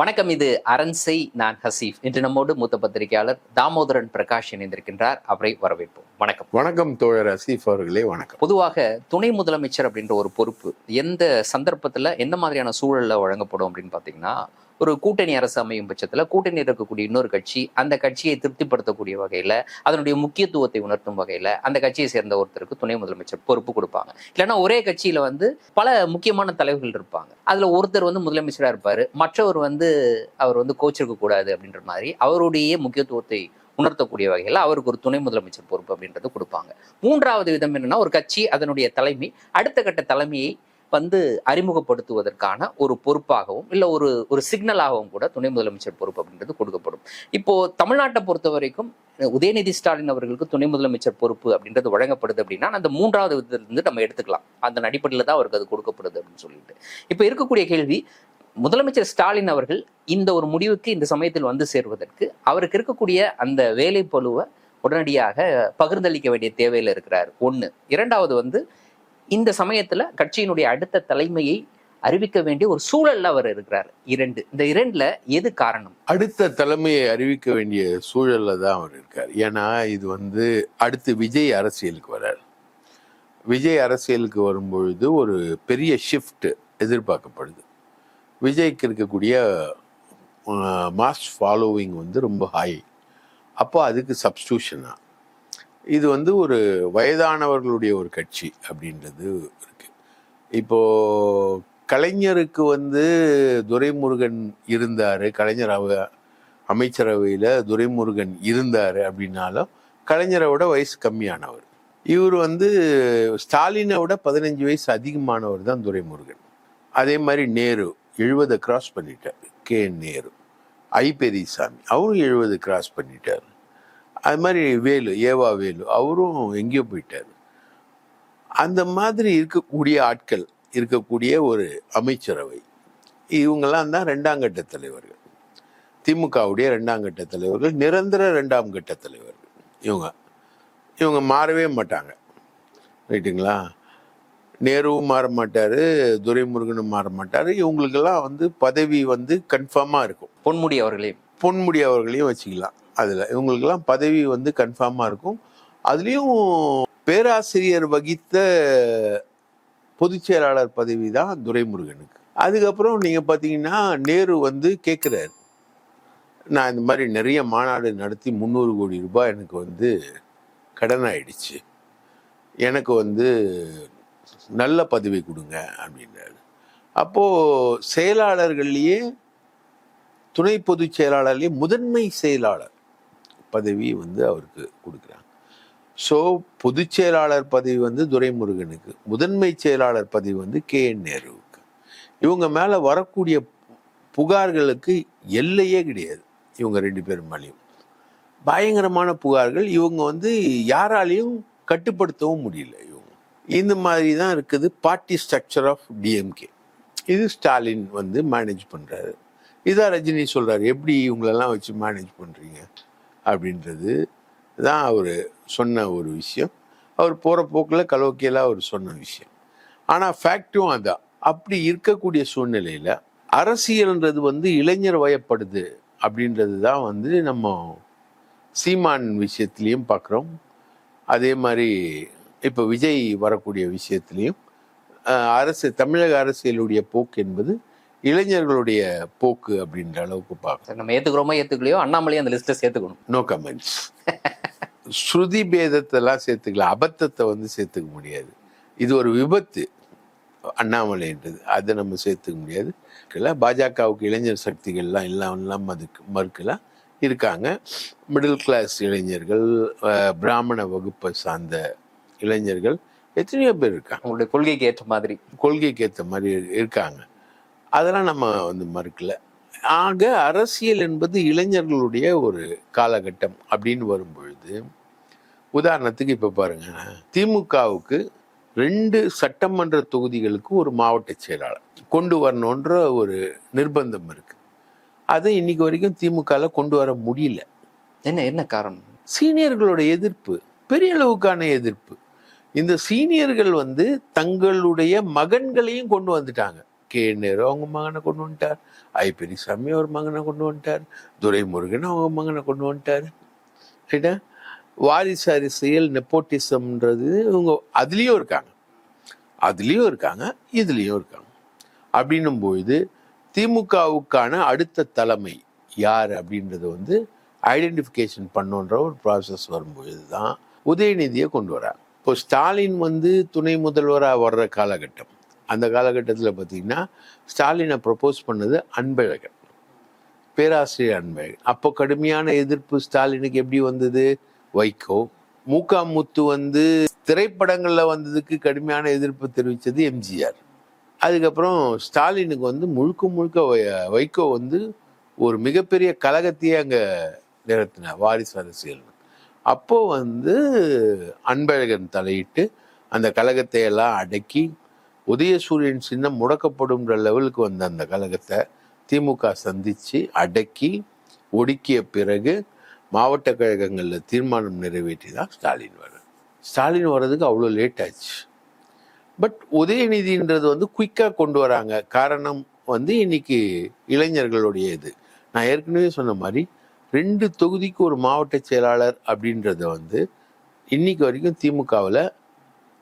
வணக்கம். இது அரண்சை. நான் ஹசீஃப். இன்று நம்மோடு மூத்த பத்திரிகையாளர் தாமோதரன் பிரகாஷ் இணைந்திருக்கின்றார். அவரை வரவேற்போம். வணக்கம். வணக்கம் தோழர் ஹசீஃப் அவர்களே. வணக்கம். பொதுவாக துணை முதலமைச்சர் அப்படின்ற ஒரு பொறுப்பு எந்த சந்தர்ப்பத்துல எந்த மாதிரியான சூழல்ல வழங்கப்படும் அப்படின்னு பாத்தீங்கன்னா, ஒரு கூட்டணி அரசு அமையும் பட்சத்துல கூட்டணி இருக்கக்கூடிய இன்னொரு கட்சி அந்த கட்சியை திருப்திப்படுத்தக்கூடிய வகையில, அதனுடைய முக்கியத்துவத்தை உணர்த்தும் வகையில அந்த கட்சியை சேர்ந்த ஒருத்தருக்கு துணை முதலமைச்சர் பொறுப்பு கொடுப்பாங்க. இல்லைன்னா ஒரே கட்சியில பல முக்கியமான தலைவர்கள் இருப்பாங்க. அதுல ஒருத்தர் மூதலமைச்சரா இருப்பாரு, மற்றவர் அவர் கோச்சிருக்க கூடாது அப்படின்ற மாதிரி அவருடைய முக்கியத்துவத்தை உணர்த்தக்கூடிய வகையில் அவருக்கு ஒரு துணை முதலமைச்சர் பொறுப்பு அப்படின்றது கொடுப்பாங்க. மூன்றாவது விதம் என்னன்னா, ஒரு கட்சி அதனுடைய தலைமை அடுத்த கட்ட தலைமையை அறிமுகப்படுத்துவதற்கான ஒரு பொறுப்பாகவும் இல்ல ஒரு சிக்னலாகவும் கூட துணை முதலமைச்சர் பொறுப்பு அப்படின்றது கொடுக்கப்படும். இப்போ தமிழ்நாட்டை பொறுத்த வரைக்கும் உதயநிதி ஸ்டாலின் அவர்களுக்கு துணை முதலமைச்சர் பொறுப்பு அப்படின்றது வழங்கப்படுது அப்படின்னா, அந்த மூன்றாவது விதத்திலிருந்து நம்ம எடுத்துக்கலாம். அந்த அடிப்படையில் தான் அவருக்கு அது கொடுக்கப்படுது அப்படின்னு சொல்லிட்டு இப்போ இருக்கக்கூடிய கேள்வி, முதலமைச்சர் ஸ்டாலின் அவர்கள் இந்த ஒரு முடிவுக்கு இந்த சமயத்தில் சேர்வதற்கு அவருக்கு இருக்கக்கூடிய அந்த வேலை பளுவை உடனடியாக பகிர்ந்தளிக்க வேண்டிய தேவையில் இருக்கிறார். ஒண்ணு. இரண்டாவது இந்த சமயத்துல கட்சியினுடைய அடுத்த தலைமையை அறிவிக்க வேண்டிய ஒரு சூழல்ல அவர் இருக்கிறார். இந்த இரண்டுல எது காரணம்? அடுத்த தலைமையை அறிவிக்க வேண்டிய சூழல்ல தான் அவர் இருக்கார். ஏன்னா இது அடுத்து விஜய் அரசியலுக்கு வர்றார். விஜய் அரசியலுக்கு வரும்பொழுது ஒரு பெரிய ஷிஃப்ட் எதிர்பார்க்கப்படுது. விஜய்க்கு இருக்கக்கூடிய மாஸ் ஃபாலோவிங் ரொம்ப ஹை. அப்போ அதுக்கு சப்ஸ்டியூஷனா இது ஒரு வயதானவர்களுடைய ஒரு கட்சி அப்படின்றது இருக்கு. இப்போ கலைஞருக்கு துரைமுருகன் இருந்தாரு, கலைஞர் அமைச்சரவையில துரைமுருகன் இருந்தாரு அப்படின்னாலும் கலைஞரை விட வயசு கம்மியானவர். இவர் ஸ்டாலினை விட 15 வயசு அதிகமானவர் தான் துரைமுருகன். அதே மாதிரி நேரு 70 கிராஸ் பண்ணிட்டார். நேரு. பெரியசாமி அவரும் 70 கிராஸ் பண்ணிட்டார். அது மாதிரி ஏவா வேலு அவரும் எங்கேயோ போயிட்டார். அந்த மாதிரி இருக்கக்கூடிய ஆட்கள் இருக்கக்கூடிய ஒரு அமைச்சரவை, இவங்கெல்லாம் தான் 2ஆம் கட்ட தலைவர்கள். திமுகவுடைய 2ஆம் கட்ட தலைவர்கள், நிரந்தர 2ஆம் கட்ட தலைவர்கள். இவங்க மாறவே மாட்டாங்க. ரைட்டுங்களா? நேருவும் மாற மாட்டாரு, துரைமுருகனும் மாற மாட்டாரு. இவங்களுக்கெல்லாம் பதவி கன்ஃபார்மா இருக்கும். பொன்முடி அவர்களையும் வச்சுக்கலாம். அதில் இவங்களுக்கெல்லாம் பதவி கன்ஃபார்மாக இருக்கும். அதுலேயும் பேராசிரியர் வகித்த பொதுச் செயலாளர் பதவி தான் துரைமுருகனுக்கு. அதுக்கப்புறம் நீங்கள் பார்த்தீங்கன்னா நேரு கேட்குறாரு, நான் இந்த மாதிரி நிறைய மாநாடு நடத்தி 300 கோடி ரூபாய் எனக்கு கடன் ஆயிடுச்சு, எனக்கு நல்ல பதவி கொடுங்க அப்படின்றாரு. அப்போது செயலாளர்கள்லேயே துணை பொதுச் செயலாளர்லேயே முதன்மை செயலாளர் பதவி அவருக்கு கொடுக்குறாங்க. ஸோ பொதுச் செயலாளர் பதவி துரைமுருகனுக்கு, முதன்மை செயலாளர் பதவி நேருவுக்கு. இவங்க மேலே வரக்கூடிய புகார்களுக்கு எல்லையே கிடையாது. இவங்க 2 பேர் மேலேயும் பயங்கரமான புகார்கள். இவங்க யாராலையும் கட்டுப்படுத்தவும் முடியல. இவங்க இந்த மாதிரி தான் இருக்குது பார்ட்டி ஸ்ட்ரக்சர் ஆஃப் டிஎம்கே. இது ஸ்டாலின் மேனேஜ் பண்ணுறாரு. இதான் ரஜினி சொல்கிறார், எப்படி இவங்களெல்லாம் வச்சு மேனேஜ் பண்ணுறீங்க அப்படின்றது தான் அவர் சொன்ன ஒரு விஷயம். அவர் போகிற போக்கில் கலோக்கியலாக அவர் சொன்ன விஷயம். ஆனால் ஃபேக்டும் அதான். அப்படி இருக்கக்கூடிய சூழ்நிலையில் அரசியல்ன்றது இளைஞர் வயப்படுது அப்படின்றது தான் நம்ம சீமான் விஷயத்துலேயும் பார்க்குறோம். அதே மாதிரி இப்போ விஜய் வரக்கூடிய விஷயத்துலேயும் தமிழக அரசியலுடைய போக்கு என்பது இளைஞர்களுடைய போக்கு அப்படின்ற அளவுக்கு பார்க்கணும். நம்ம ஏத்துக்கிறோமோ ஏத்துக்கலையோ அண்ணாமலையும் அந்த லிஸ்ட்ல சேர்த்துக்கணும். No comments. ஸ்ருதி பேதத்தெல்லாம் சேர்த்துக்கலாம், அபத்தத்தை சேர்த்துக்க முடியாது. இது ஒரு விபத்து அண்ணாமலைன்றது, அதை நம்ம சேர்த்துக்க முடியாது. பாஜகவுக்கு இளைஞர் சக்திகள்லாம் எல்லாம் அதுக்கு மறுக்கலாம் இருக்காங்க. மிடில் கிளாஸ் இளைஞர்கள், பிராமண வகுப்பை சார்ந்த இளைஞர்கள் எத்தனையோ பேர் இருக்காங்க. அவங்களுடைய கொள்கைக்கு ஏற்ற மாதிரி இருக்காங்க. அதெல்லாம் நம்ம மறுக்கல. ஆக அரசியல் என்பது இளைஞர்களுடைய ஒரு காலகட்டம் அப்படின்னு வரும்பொழுது, உதாரணத்துக்கு இப்போ பாருங்க, திமுகவுக்கு 2 சட்டமன்ற தொகுதிகளுக்கு ஒரு மாவட்ட செயலாளர் கொண்டு வரணுன்ற ஒரு நிர்பந்தம் இருக்கு. அதை இன்னைக்கு வரைக்கும் திமுகல கொண்டு வர முடியல. என்ன காரணம்? சீனியர்களோட எதிர்ப்பு, பெரிய அளவுக்கான எதிர்ப்பு. இந்த சீனியர்கள் தங்களுடைய மகன்களையும் கொண்டு வந்துட்டாங்க கே நேரு அவங்க மகனை கொண்டு வந்துட்டார், ஐ பெரியசாமி அவர் மகனை கொண்டு வந்துட்டார், துரைமுருகன் அவங்க மகனை கொண்டு வந்துட்டார். ரைட்டா? வாரிசு அரசியல் நெப்போட்டிசம்ன்றது இவங்க அதுலேயும் இருக்காங்க, இதுலேயும் இருக்காங்க. அப்படின்னும் பொழுது திமுகவுக்கான அடுத்த தலைமை யார் அப்படின்றது வந்து ஐடென்டிஃபிகேஷன் பண்ணுன்ற ஒரு ப்ராசஸ் வரும்பொழுது தான் உதயநிதியை கொண்டு வராங்க. இப்போ ஸ்டாலின் வந்து துணை முதல்வராக வர்ற காலகட்டம், அந்த காலகட்டத்தில் பார்த்தீங்கன்னா ஸ்டாலினை ப்ரப்போஸ் பண்ணது அன்பழகன், பேராசிரியர் அன்பழகன். அப்போ கடுமையான எதிர்ப்பு ஸ்டாலினுக்கு எப்படி வந்தது? வைகோ. முத்து வந்து திரைப்படங்களில் வந்ததுக்கு கடுமையான எதிர்ப்பு தெரிவித்தது எம்ஜிஆர். அதுக்கப்புறம் ஸ்டாலினுக்கு வந்து முழுக்க வைகோ வந்து ஒரு மிகப்பெரிய கலகத்தையே அங்கே நிறுத்தினார், வாரிசு அரசியல். அப்போ வந்து அன்பழகன் தலையிட்டு அந்த கலகத்தை எல்லாம் அடக்கி உதயசூரியன் சின்னம் முடக்கப்படும்ன்ற லெவலுக்கு வந்த அந்த கலகத்தை திமுக சந்தித்து அடக்கி ஒடுக்கிய பிறகு மாவட்ட கழகங்களில் தீர்மானம் நிறைவேற்றி தான் ஸ்டாலின் வர்றதுக்கு அவ்வளோ லேட் ஆச்சு. பட் உதயநிதின்றது வந்து குயிக்காக கொண்டு வராங்க. காரணம் வந்து இன்னைக்கு இளைஞர்களுடைய இது, நான் ஏற்கனவே சொன்ன மாதிரி 2 தொகுதிக்கு ஒரு மாவட்ட செயலாளர் அப்படின்றத வந்து இன்னைக்கு வரைக்கும் திமுகவில்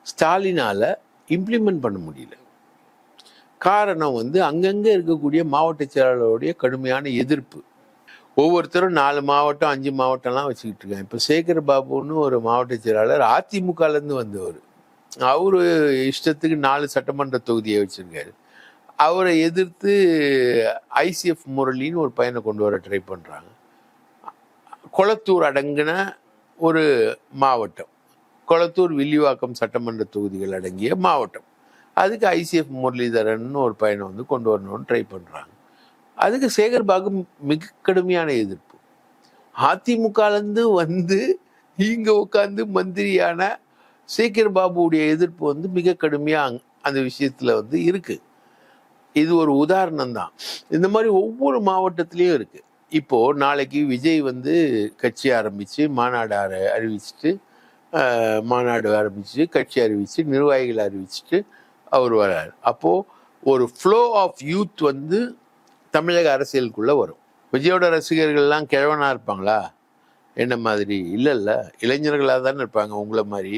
ஸ்டாலினால் இம்ப்ளிமெண்ட் பண்ண முடியல. காரணம் வந்து அங்கங்கே இருக்கக்கூடிய மாவட்ட செயலாளருடைய கடுமையான எதிர்ப்பு. ஒவ்வொருத்தரும் 4 மாவட்டம் 5 மாவட்டம்லாம் வச்சுக்கிட்டு இருக்காங்க. இப்போ சேகர் பாபுன்னு ஒரு மாவட்ட செயலாளர் அதிமுகலேருந்து வந்தவர், அவரு இஷ்டத்துக்கு 4 சட்டமன்ற தொகுதியை வச்சிருக்காரு. அவரை எதிர்த்து ஐசிஎஃப் முரளின்னு ஒரு பையனை கொண்டு வர ட்ரை பண்ணுறாங்க. கொளத்தூர் அடங்கின ஒரு மாவட்டம், கொளத்தூர் வில்லிவாக்கம் சட்டமன்ற தொகுதிகள் அடங்கிய மாவட்டம், அதுக்கு ஐசிஎஃப் முரளிதரன் ஒரு பையனை வந்து கொண்டு வரணும்னு ட்ரை பண்ணுறாங்க. அதுக்கு சேகர் பாபு மிக கடுமையான எதிர்ப்பு. அதிமுகலேருந்து வந்து இங்கே உட்காந்து மந்திரியான சேகர் பாபுடைய எதிர்ப்பு வந்து மிக கடுமையாக அந்த விஷயத்தில் வந்து இருக்குது. இது ஒரு உதாரணம் தான். இந்த மாதிரி ஒவ்வொரு மாவட்டத்திலையும் இருக்குது. இப்போது நாளைக்கு விஜய் வந்து கட்சி ஆரம்பித்து மாநாடு அறிவிச்சுட்டு கட்சி அறிவித்து நிர்வாகிகளை அறிவிச்சுட்டு அவர் வர்றார். அப்போது ஒரு ஃப்ளோ ஆஃப் யூத் வந்து தமிழக அரசியலுக்குள்ளே வரும். விஜயோட ரசிகர்கள்லாம் கிழவனாக இருப்பாங்களா? என்ன மாதிரி இல்லை, இளைஞர்களாக தானே இருப்பாங்க உங்களை மாதிரி.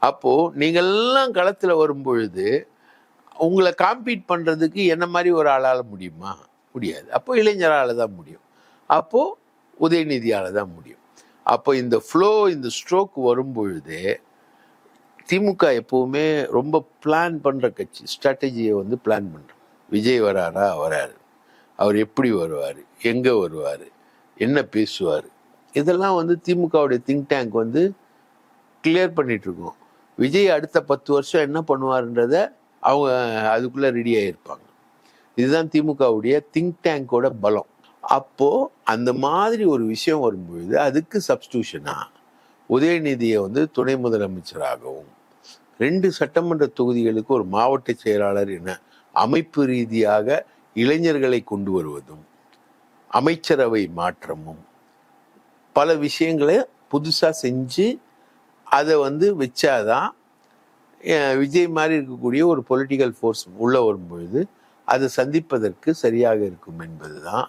அப்போது நீங்கள்லாம் களத்தில் வரும்பொழுது உங்களை காம்பீட் பண்ணுறதுக்கு என்ன மாதிரி ஒரு ஆளால் முடியுமா? முடியாது. அப்போ இளைஞரால் தான் முடியும், அப்போது உதயநிதியால் தான் முடியும். அப்போ இந்த ஃப்ளோ, இந்த ஸ்ட்ரோக் வரும்பொழுது திமுக எப்போவுமே ரொம்ப பிளான் பண்ணுற கட்சி, ஸ்ட்ராட்டஜியை வந்து பிளான் பண்ணுறோம். விஜய் வராரு, அவர் எப்படி வருவார், எங்கே வருவார், என்ன பேசுவார், இதெல்லாம் வந்து திமுகவுடைய திங்க் டேங்க் வந்து கிளியர் பண்ணிகிட்ருக்கோம். விஜய் அடுத்த 10 வருஷம் என்ன பண்ணுவார்ன்றத அவங்க அதுக்குள்ளே ரெடி ஆகியிருப்பாங்க. இதுதான் திமுகவுடைய திங்க் டேங்கோட பலம். அப்போது அந்த மாதிரி ஒரு விஷயம் வரும்பொழுது அதுக்கு சப்ஸ்டியூஷனாக உதயநிதியை வந்து துணை முதலமைச்சராகவும் 2 சட்டமன்ற தொகுதிகளுக்கு ஒரு மாவட்ட செயலாளர் என அமைப்பு ரீதியாக இளைஞர்களை கொண்டு வருவதும் அமைச்சரவை மாற்றமும் பல விஷயங்களை புதுசாக செஞ்சு அதை வந்து வச்சாதான் விஜய் மாதிரி இருக்கக்கூடிய ஒரு பொலிட்டிக்கல் ஃபோர்ஸ் உள்ளே வரும்பொழுது அதை சந்திப்பதற்கு சரியாக இருக்கும் என்பது தான்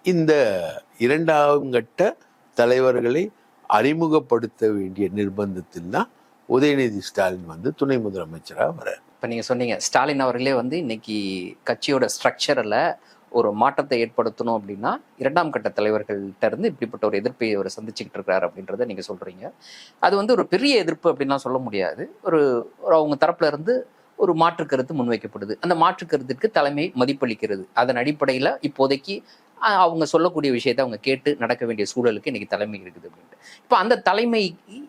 இந்த 2ஆம் கட்ட தலைவர்களை அறிமுகப்படுத்த வேண்டிய நிர்பந்தத்தில் தான் உதயநிதி ஸ்டாலின் வந்து துணை முதலமைச்சராக வர்றார். இப்போ நீங்கள் சொன்னீங்க ஸ்டாலின் அவர்களே வந்து இன்னைக்கு கட்சியோட ஸ்ட்ரக்சரில் ஒரு மாற்றத்தை ஏற்படுத்தணும் அப்படின்னா 2ஆம் கட்ட தலைவர்கள்ட்ட இருந்து இப்படிப்பட்ட ஒரு எதிர்ப்பை அவர் சந்திச்சுக்கிட்டு இருக்கிறார் அப்படின்றத நீங்கள் சொல்கிறீங்க. அது வந்து ஒரு பெரிய எதிர்ப்பு அப்படின்லாம் சொல்ல முடியாது. ஒரு அவங்க தரப்புல இருந்து ஒரு மாற்று கருத்து முன்வைக்கப்படுது. அந்த மாற்று கருத்துக்கு தலைமை மதிப்பளிக்கிறது. அதன் அடிப்படையில் இப்போதைக்கு அவங்க சொல்லக்கூடிய விஷயத்தை அவங்க கேட்டு நடக்க வேண்டிய சூழலுக்கு இன்னைக்கு தலைமை இருக்குது அப்படின்ட்டு. இப்போ அந்த தலைமை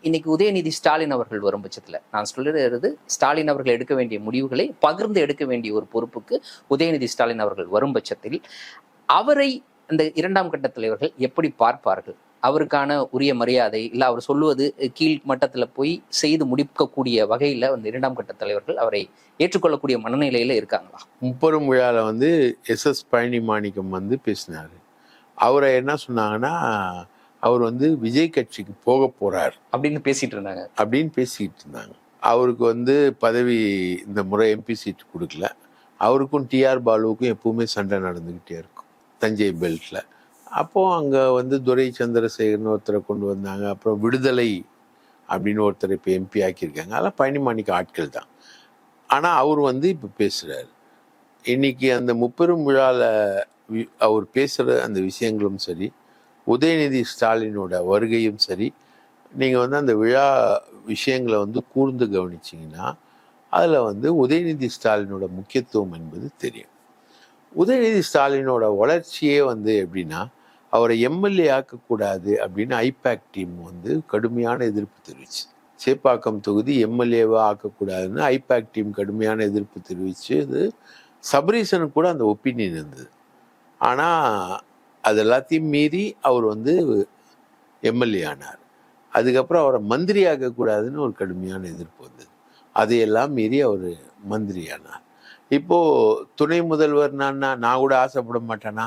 இன்னைக்கு உதயநிதி ஸ்டாலின் அவர்கள் வரும் பட்சத்தில், நான் சொல்லுறது ஸ்டாலின் அவர்கள் எடுக்க வேண்டிய முடிவுகளை பகிர்ந்து எடுக்க வேண்டிய ஒரு பொறுப்புக்கு உதயநிதி ஸ்டாலின் அவர்கள் வரும் பட்சத்தில் அவரை இந்த 2ஆம் கட்ட தலைவர்கள் எப்படி பார்ப்பார்கள்? அவருக்கான உரிய மரியாதை இல்லை அவர் சொல்லுவது கீழ் மட்டத்தில் போய் செய்து முடிக்கக்கூடிய வகையில் அந்த 2ஆம் கட்ட தலைவர்கள் அவரை ஏற்றுக்கொள்ளக்கூடிய மனநிலையில் இருக்காங்களா? முப்பெரும் விழாவில் வந்து எஸ் பழனி மாணிக்கம் வந்து பேசினார். அவரை என்ன சொன்னாங்கன்னா, அவர் வந்து விஜய் கட்சிக்கு போக போகிறார் அப்படின்னு பேசிகிட்டு இருந்தாங்க. அவருக்கு வந்து பதவி இந்த முறை எம்பி சீட் கொடுக்கல. அவருக்கும் டிஆர் பாலுவுக்கும் எப்பவுமே சண்டை நடந்துக்கிட்டே இருக்கும் தஞ்சை பெல்ட்டில். அப்போது அங்கே வந்து துரை சந்திரசேகர்னு ஒருத்தரை கொண்டு வந்தாங்க. அப்புறம் விடுதலை அப்படின்னு ஒருத்தர் இப்போ எம்பி ஆக்கியிருக்காங்க. அதெல்லாம் பழனிமாணிக்க ஆட்கள் தான். ஆனால் அவர் வந்து இப்போ பேசுகிறார். இன்னைக்கு அந்த முப்பெரும் விழாவில் அவர் பேசுகிற அந்த விஷயங்களும் சரி, உதயநிதி ஸ்டாலினோட வருகையும் சரி, நீங்கள் வந்து அந்த விழா விஷயங்களை வந்து கூர்ந்து கவனிச்சிங்கன்னா அதில் வந்து உதயநிதி ஸ்டாலினோட முக்கியத்துவம் என்பது தெரியும். உதயநிதி ஸ்டாலினோட வளர்ச்சியே வந்து எப்படின்னா, அவரை எம்எல்ஏ ஆக்கக்கூடாது அப்படின்னு ஐபேக் டீம் வந்து கடுமையான எதிர்ப்பு தெரிவிச்சு. சேப்பாக்கம் தொகுதி எம்எல்ஏவாக ஆக்கக்கூடாதுன்னு ஐபேக் டீம் கடுமையான எதிர்ப்பு தெரிவித்து அது சபரீசனுக்கு கூட அந்த ஒப்பீனியன் இருந்தது. ஆனால் அது எல்லாத்தையும் மீறி அவர் வந்து எம்எல்ஏ ஆனார். அதுக்கப்புறம் அவரை மந்திரி ஆக்கக்கூடாதுன்னு ஒரு கடுமையான எதிர்ப்பு வந்தது. அதையெல்லாம் மீறி அவர் மந்திரி ஆனார். இப்போது துணை முதல்வர் நான் கூட ஆசைப்பட மாட்டேனா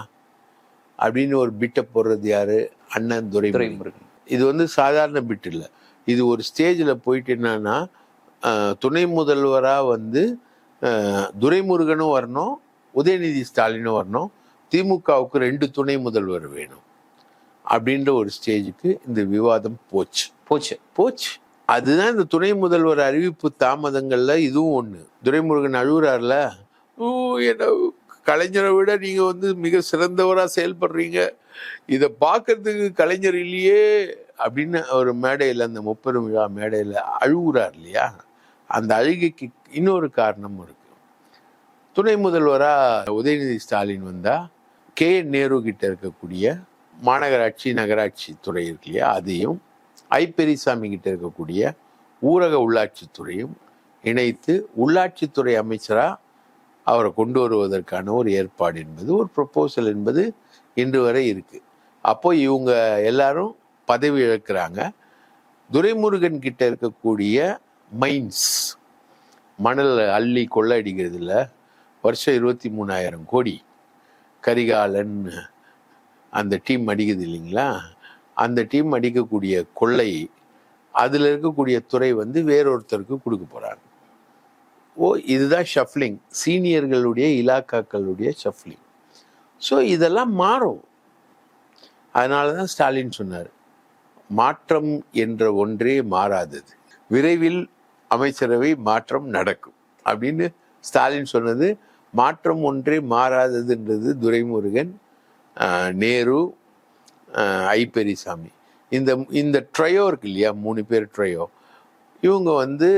அப்படின்னு ஒரு பிட்டை போடுறது யாரு? அண்ணன் துரைமுருகன். இது வந்து சாதாரண பிட் இல்லை. இது ஒரு ஸ்டேஜில் போயிட்டு என்னன்னா, துணை முதல்வராக வந்து துரைமுருகனும் வரணும், உதயநிதி ஸ்டாலினும் வரணும், திமுகவுக்கு 2 துணை முதல்வர் வேணும் அப்படின்ற ஒரு ஸ்டேஜுக்கு இந்த விவாதம் போச்சு. அதுதான் இந்த துணை முதல்வர் அறிவிப்பு தாமதங்கள்ல இதுவும் ஒண்ணு. துரைமுருகன் அழுகுறாருல, என்ன கலைஞரை விட நீங்க வந்து மிக சிறந்தவரா செயல்படுறீங்க, இதை பார்க்கறதுக்கு கலைஞர் இல்லையே அப்படின்னு ஒரு மேடையில், அந்த முப்பெரும் விழா மேடையில் அழுகுறார் இல்லையா? அந்த அழுகைக்கு இன்னொரு காரணமும் இருக்கு. துணை முதல்வரா உதயநிதி ஸ்டாலின் வந்தா KN நேரு கிட்ட இருக்கக்கூடிய மாநகராட்சி நகராட்சி துறை இருக்கு இல்லையா, அதையும் பெரியசாமி கிட்ட இருக்கக்கூடிய ஊரக உள்ளாட்சித்துறையும் இணைத்து உள்ளாட்சித்துறை அமைச்சரா அவரை கொண்டு வருவதற்கான ஒரு ஏற்பாடு என்பது, ஒரு ப்ரொபோசல் என்பது இன்று வரை இருக்கு. அப்போ இவங்க எல்லாரும் பதவி இழக்கிறாங்க. துரைமுருகன் கிட்ட இருக்கக்கூடிய மைன்ஸ், மணல் அள்ளி கொள்ளடிக்கிறதுல வருஷம் 23,000 கோடி கரிகாலன் அந்த டீம் அடிக்குது இல்லைங்களா, அந்த டீம் அடிக்கக்கூடிய கொள்ளை, அதில் இருக்கக்கூடிய துறை வந்து வேறொருத்தருக்கு கொடுக்க போகிறாங்க. இதுதான் ஷஃப்லிங், சீனியர்களுடைய இலாக்காக்களுடைய ஷஃப்லிங். ஸோ இதெல்லாம் மாறும். அதனால தான் ஸ்டாலின் சொன்னார், மாற்றம் என்ற ஒன்றே மாறாதது, விரைவில் அமைச்சரவை மாற்றம் நடக்கும் அப்படின்னு ஸ்டாலின் சொன்னது. மாற்றம் ஒன்றே மாறாததுன்றது துரைமுருகன், நேரு, பெரியசாமி, இந்த ட்ரையோ இருக்கு இல்லையா, 3 பேர் ட்ரையோ, இவங்க வந்து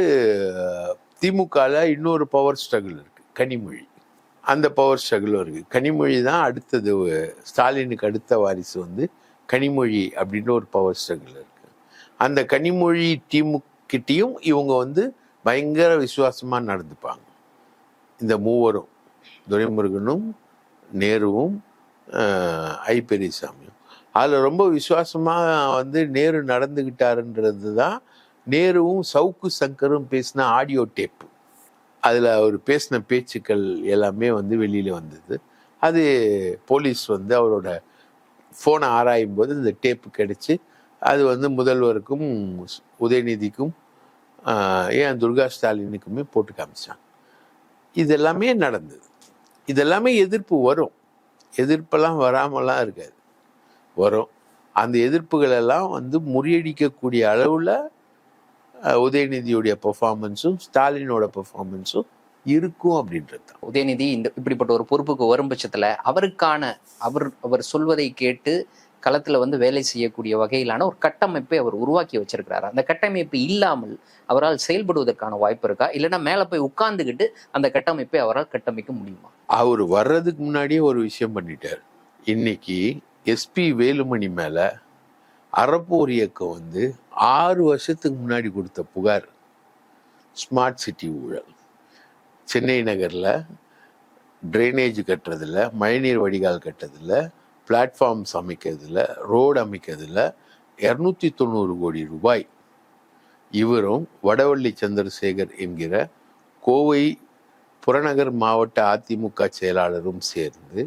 திமுகவில் இன்னொரு பவர் ஸ்ட்ரகிள் இருக்கு, கனிமொழி. அந்த பவர் ஸ்ட்ரகிளும் இருக்கு. கனிமொழி தான் அடுத்தது, ஸ்டாலினுக்கு அடுத்த வாரிசு வந்து கனிமொழி அப்படின்ற ஒரு பவர் ஸ்ட்ரகிள் இருக்கு. அந்த கனிமொழி டீமுக்கிட்டையும் இவங்க வந்து பயங்கர விசுவாசமா நடந்துப்பாங்க. இந்த மூவரும், துரைமுருகனும் நேருவும் பெரியசாமியும், அதில் ரொம்ப விசுவாசமாக வந்து நேரு நடந்துக்கிட்டாருன்றது தான் நேருவும் சவுக்கு சங்கரும் பேசின ஆடியோ டேப்பு. அதில் அவர் பேசின பேச்சுக்கள் எல்லாமே வந்து வெளியில் வந்தது. அது போலீஸ் வந்து அவரோட ஃபோனை ஆராயும் போது இந்த டேப்பு கிடைச்சி, அது வந்து முதல்வருக்கும் உதயநிதிக்கும் ஏன் துர்கா ஸ்டாலினுக்குமே போட்டு காமிச்சாங்க. இதெல்லாமே நடந்தது. இதெல்லாமே எதிர்ப்பு வரும், எதிர்ப்பெல்லாம் வராமலாம் இருக்காது, வரும். அந்த எதிர்ப்புகள் எல்லாம் வந்து முறியடிக்கக்கூடிய அளவில் உதயநிதியுடைய பெர்ஃபார்மன்ஸும் ஸ்டாலினோட பெர்ஃபார்மன்ஸும் இருக்கும் அப்படின்றது தான். உதயநிதி இப்படிப்பட்ட ஒரு பொறுப்புக்கு வரும் பட்சத்தில் அவர் சொல்வதை கேட்டு களத்தில் வந்து வேலை செய்யக்கூடிய வகையிலான ஒரு கட்டமைப்பை அவர் உருவாக்கி வச்சிருக்கிறாரு. அந்த கட்டமைப்பு இல்லாமல் அவரால் செயல்படுவதற்கான வாய்ப்பு இருக்கா? இல்லைன்னா மேலே போய் உட்கார்ந்துக்கிட்டு அந்த கட்டமைப்பை அவரால் கட்டமைக்க முடியுமா? அவர் வர்றதுக்கு முன்னாடியே ஒரு விஷயம் பண்ணிட்டார். இன்னைக்கு SP வேலுமணி மேல அறப்போர் இயக்கம் வந்து 6 வருஷத்துக்கு முன்னாடி கொடுத்த புகார், ஸ்மார்ட் சிட்டி ஊழல், சென்னை நகரில் ட்ரைனேஜ் கட்டுறதில்ல, மழைநீர் வடிகால் கட்டுறதில்ல, பிளாட்ஃபார்ம்ஸ் அமைக்கிறதுல, ரோடு அமைக்கிறதுல 290 கோடி ரூபாய் இவரும் வடவள்ளி சந்திரசேகர் என்கிற கோவை புறநகர் மாவட்ட அதிமுக செயலாளரும் சேர்ந்து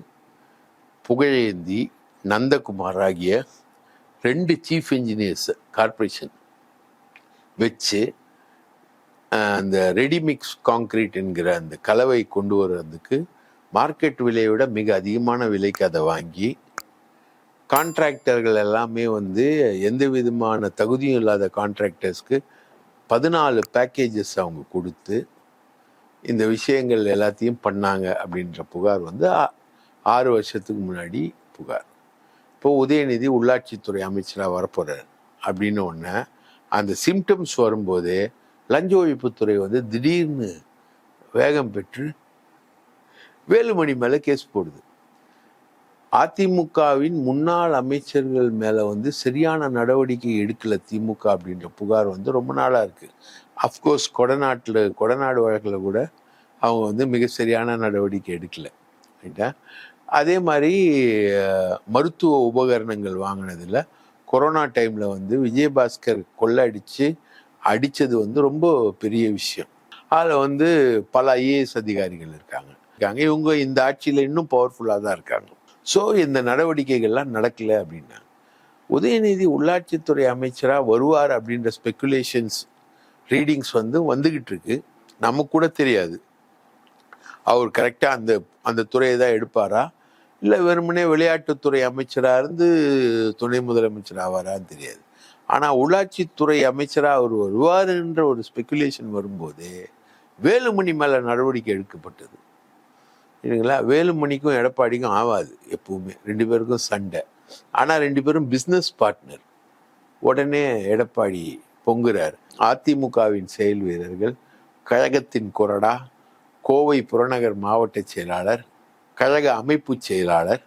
புகழேந்தி நந்தகுமார் ஆகிய 2 சீஃப் இன்ஜினியர்ஸ் கார்பரேஷன் வச்சு அந்த ரெடிமிக்ஸ் கான்கிரீட் என்கிற அந்த கலவை கொண்டு வர்றதுக்கு மார்க்கெட் விலையை விட மிக அதிகமான விலைக்கு அதை வாங்கி கான்ட்ராக்டர்கள் எல்லாமே வந்து எந்த விதமான தகுதியும் இல்லாத கான்ட்ராக்டர்ஸ்க்கு 14 பேக்கேஜஸ் அவங்க கொடுத்து இந்த விஷயங்கள் எல்லாத்தையும் பண்ணாங்க அப்படின்ற புகார் வந்து 6 வருஷத்துக்கு முன்னாடி புகார். இப்போ உதயநிதி உள்ளாட்சித்துறை அமைச்சராக வரப்போறார் அப்படின்னு ஒன்று அந்த சிம்டம்ஸ் வரும்போதே லஞ்ச ஒழிப்புத்துறை வந்து திடீர்னு வேகம் பெற்று வேலுமணி மேலே கேஸ் போடுது. அதிமுகவின் முன்னாள் அமைச்சர்கள் மேலே வந்து சரியான நடவடிக்கை எடுக்கல திமுக அப்படின்ற புகார் வந்து ரொம்ப நாளாக இருக்குது. அஃப்கோர்ஸ் கொடநாடு வழக்கில் கூட அவங்க வந்து மிக சரியான நடவடிக்கை எடுக்கல. ரைட்டா? அதே மாதிரி மருத்துவ உபகரணங்கள் வாங்கினதில் கொரோனா டைமில் வந்து விஜயபாஸ்கர் அடித்தது வந்து ரொம்ப பெரிய விஷயம். அதில் வந்து பல ஐஏஎஸ் அதிகாரிகள் இருக்காங்க. இவங்க இந்த ஆட்சியில் இன்னும் பவர்ஃபுல்லாக தான் இருக்காங்க. ஸோ இந்த நடவடிக்கைகள்லாம் நடக்கலை அப்படின்னா உதயநிதி உள்ளாட்சித்துறை அமைச்சராக வருவார் அப்படின்ற ஸ்பெக்குலேஷன்ஸ் ரீடிங்ஸ் வந்து வந்துக்கிட்டு இருக்கு. நமக்கு கூட தெரியாது அவர் கரெக்டாக அந்த துறையை தான் எடுப்பாரா, இல்லை வெறுமனே விளையாட்டுத்துறை அமைச்சராக இருந்து துணை முதலமைச்சர் ஆவாரான்னு தெரியாது. ஆனால் உள்ளாட்சித்துறை அமைச்சராக அவர் வருவாருன்ற ஒரு ஸ்பெக்குலேஷன் வரும்போதே வேலுமணி மேலே நடவடிக்கை எடுக்கப்பட்டது. இல்லைங்களா? வேலுமணிக்கும் எடப்பாடிக்கும் ஆகாது எப்பவுமே, 2 பேருக்கும் சண்டை. ஆனால் 2 பேரும் பிஸ்னஸ் பார்ட்னர். உடனே எடப்பாடி பொங்குறார். அதிமுகவின் செயல் வீரர்கள், கழகத்தின் கொறடா, கோவை புறநகர் மாவட்ட செயலாளர், கழக அமைப்பு செயலாளர்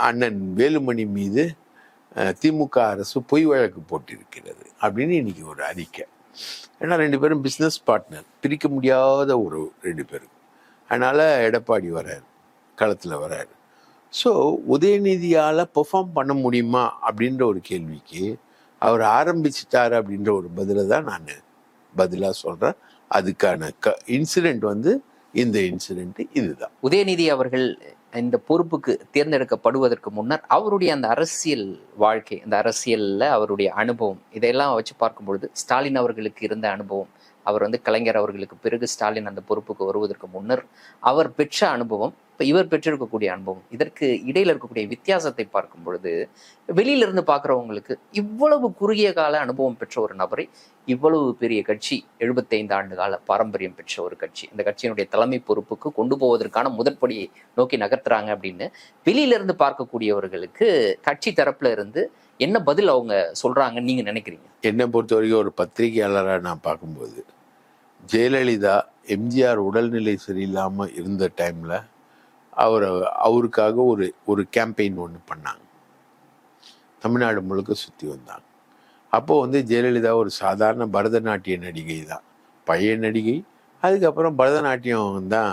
அண்ணன் வேலுமணி மீது திமுக அரசு பொய் வழக்கு போட்டிருக்கிறது அப்படின்னு இன்னைக்கு ஒரு அறிக்கை. ஏன்னா 2 பேரும் பிஸ்னஸ் பார்ட்னர், பிரிக்க முடியாத ஒரு 2 பேரும். அதனால எடப்பாடி வர்றார், களத்தில் வர்றாரு. ஸோ உதயநிதியால் பெர்ஃபார்ம் பண்ண முடியுமா அப்படின்ற ஒரு கேள்விக்கு அவர் ஆரம்பிச்சிட்டாரு அப்படின்ற ஒரு பதிலை தான் நான் பதிலாக சொல்கிறேன். அதுக்கான இன்சிடெண்ட் வந்து இந்த இன்சிடெண்ட் இதுதான். உதயநிதி அவர்கள் இந்த பொறுப்புக்கு தேர்ந்தெடுக்கப்படுவதற்கு முன்னர் அவருடைய அந்த அரசியல் வாழ்க்கை, அந்த அரசியல்ல அவருடைய அனுபவம், இதையெல்லாம் வச்சு பார்க்கும்பொழுது ஸ்டாலின் அவர்களுக்கு இருந்த அனுபவம், அவர் வந்து கலைஞர் அவர்களுக்கு பிறகு ஸ்டாலின் அந்த பொறுப்புக்கு வருவதற்கு முன்னர் அவர் பெற்ற அனுபவம், இப்போ இவர் பெற்றிருக்கக்கூடிய அனுபவம், இதற்கு இடையில இருக்கக்கூடிய வித்தியாசத்தை பார்க்கும் பொழுது வெளியிலிருந்து பார்க்குறவங்களுக்கு இவ்வளவு குறுகிய கால அனுபவம் பெற்ற ஒரு நபரை இவ்வளவு பெரிய கட்சி, 75 ஆண்டு கால பாரம்பரியம் பெற்ற ஒரு கட்சி, இந்த கட்சியினுடைய தலைமை பொறுப்புக்கு கொண்டு போவதற்கான முதற்படியை நோக்கி நகர்த்துறாங்க அப்படின்னு வெளியிலிருந்து பார்க்கக்கூடியவர்களுக்கு கட்சி தரப்புல இருந்து என்ன பதில் அவங்க சொல்றாங்கன்னு நீங்க நினைக்கிறீங்க? என்னை பொறுத்த வரைக்கும் ஒரு பத்திரிகையாளராக நான் பார்க்கும்போது ஜெயலலிதா எம்ஜிஆர் உடல்நிலை சரியில்லாமல் இருந்த டைமில் அவருக்காக ஒரு கேம்பெயின் ஒன்று பண்ணாங்க. தமிழ்நாடு முழுக்க சுற்றி வந்தாங்க. அப்போது வந்து ஜெயலலிதா ஒரு சாதாரண பரதநாட்டிய நடிகை தான், பழைய நடிகை. அதுக்கப்புறம் பரதநாட்டியம் தான்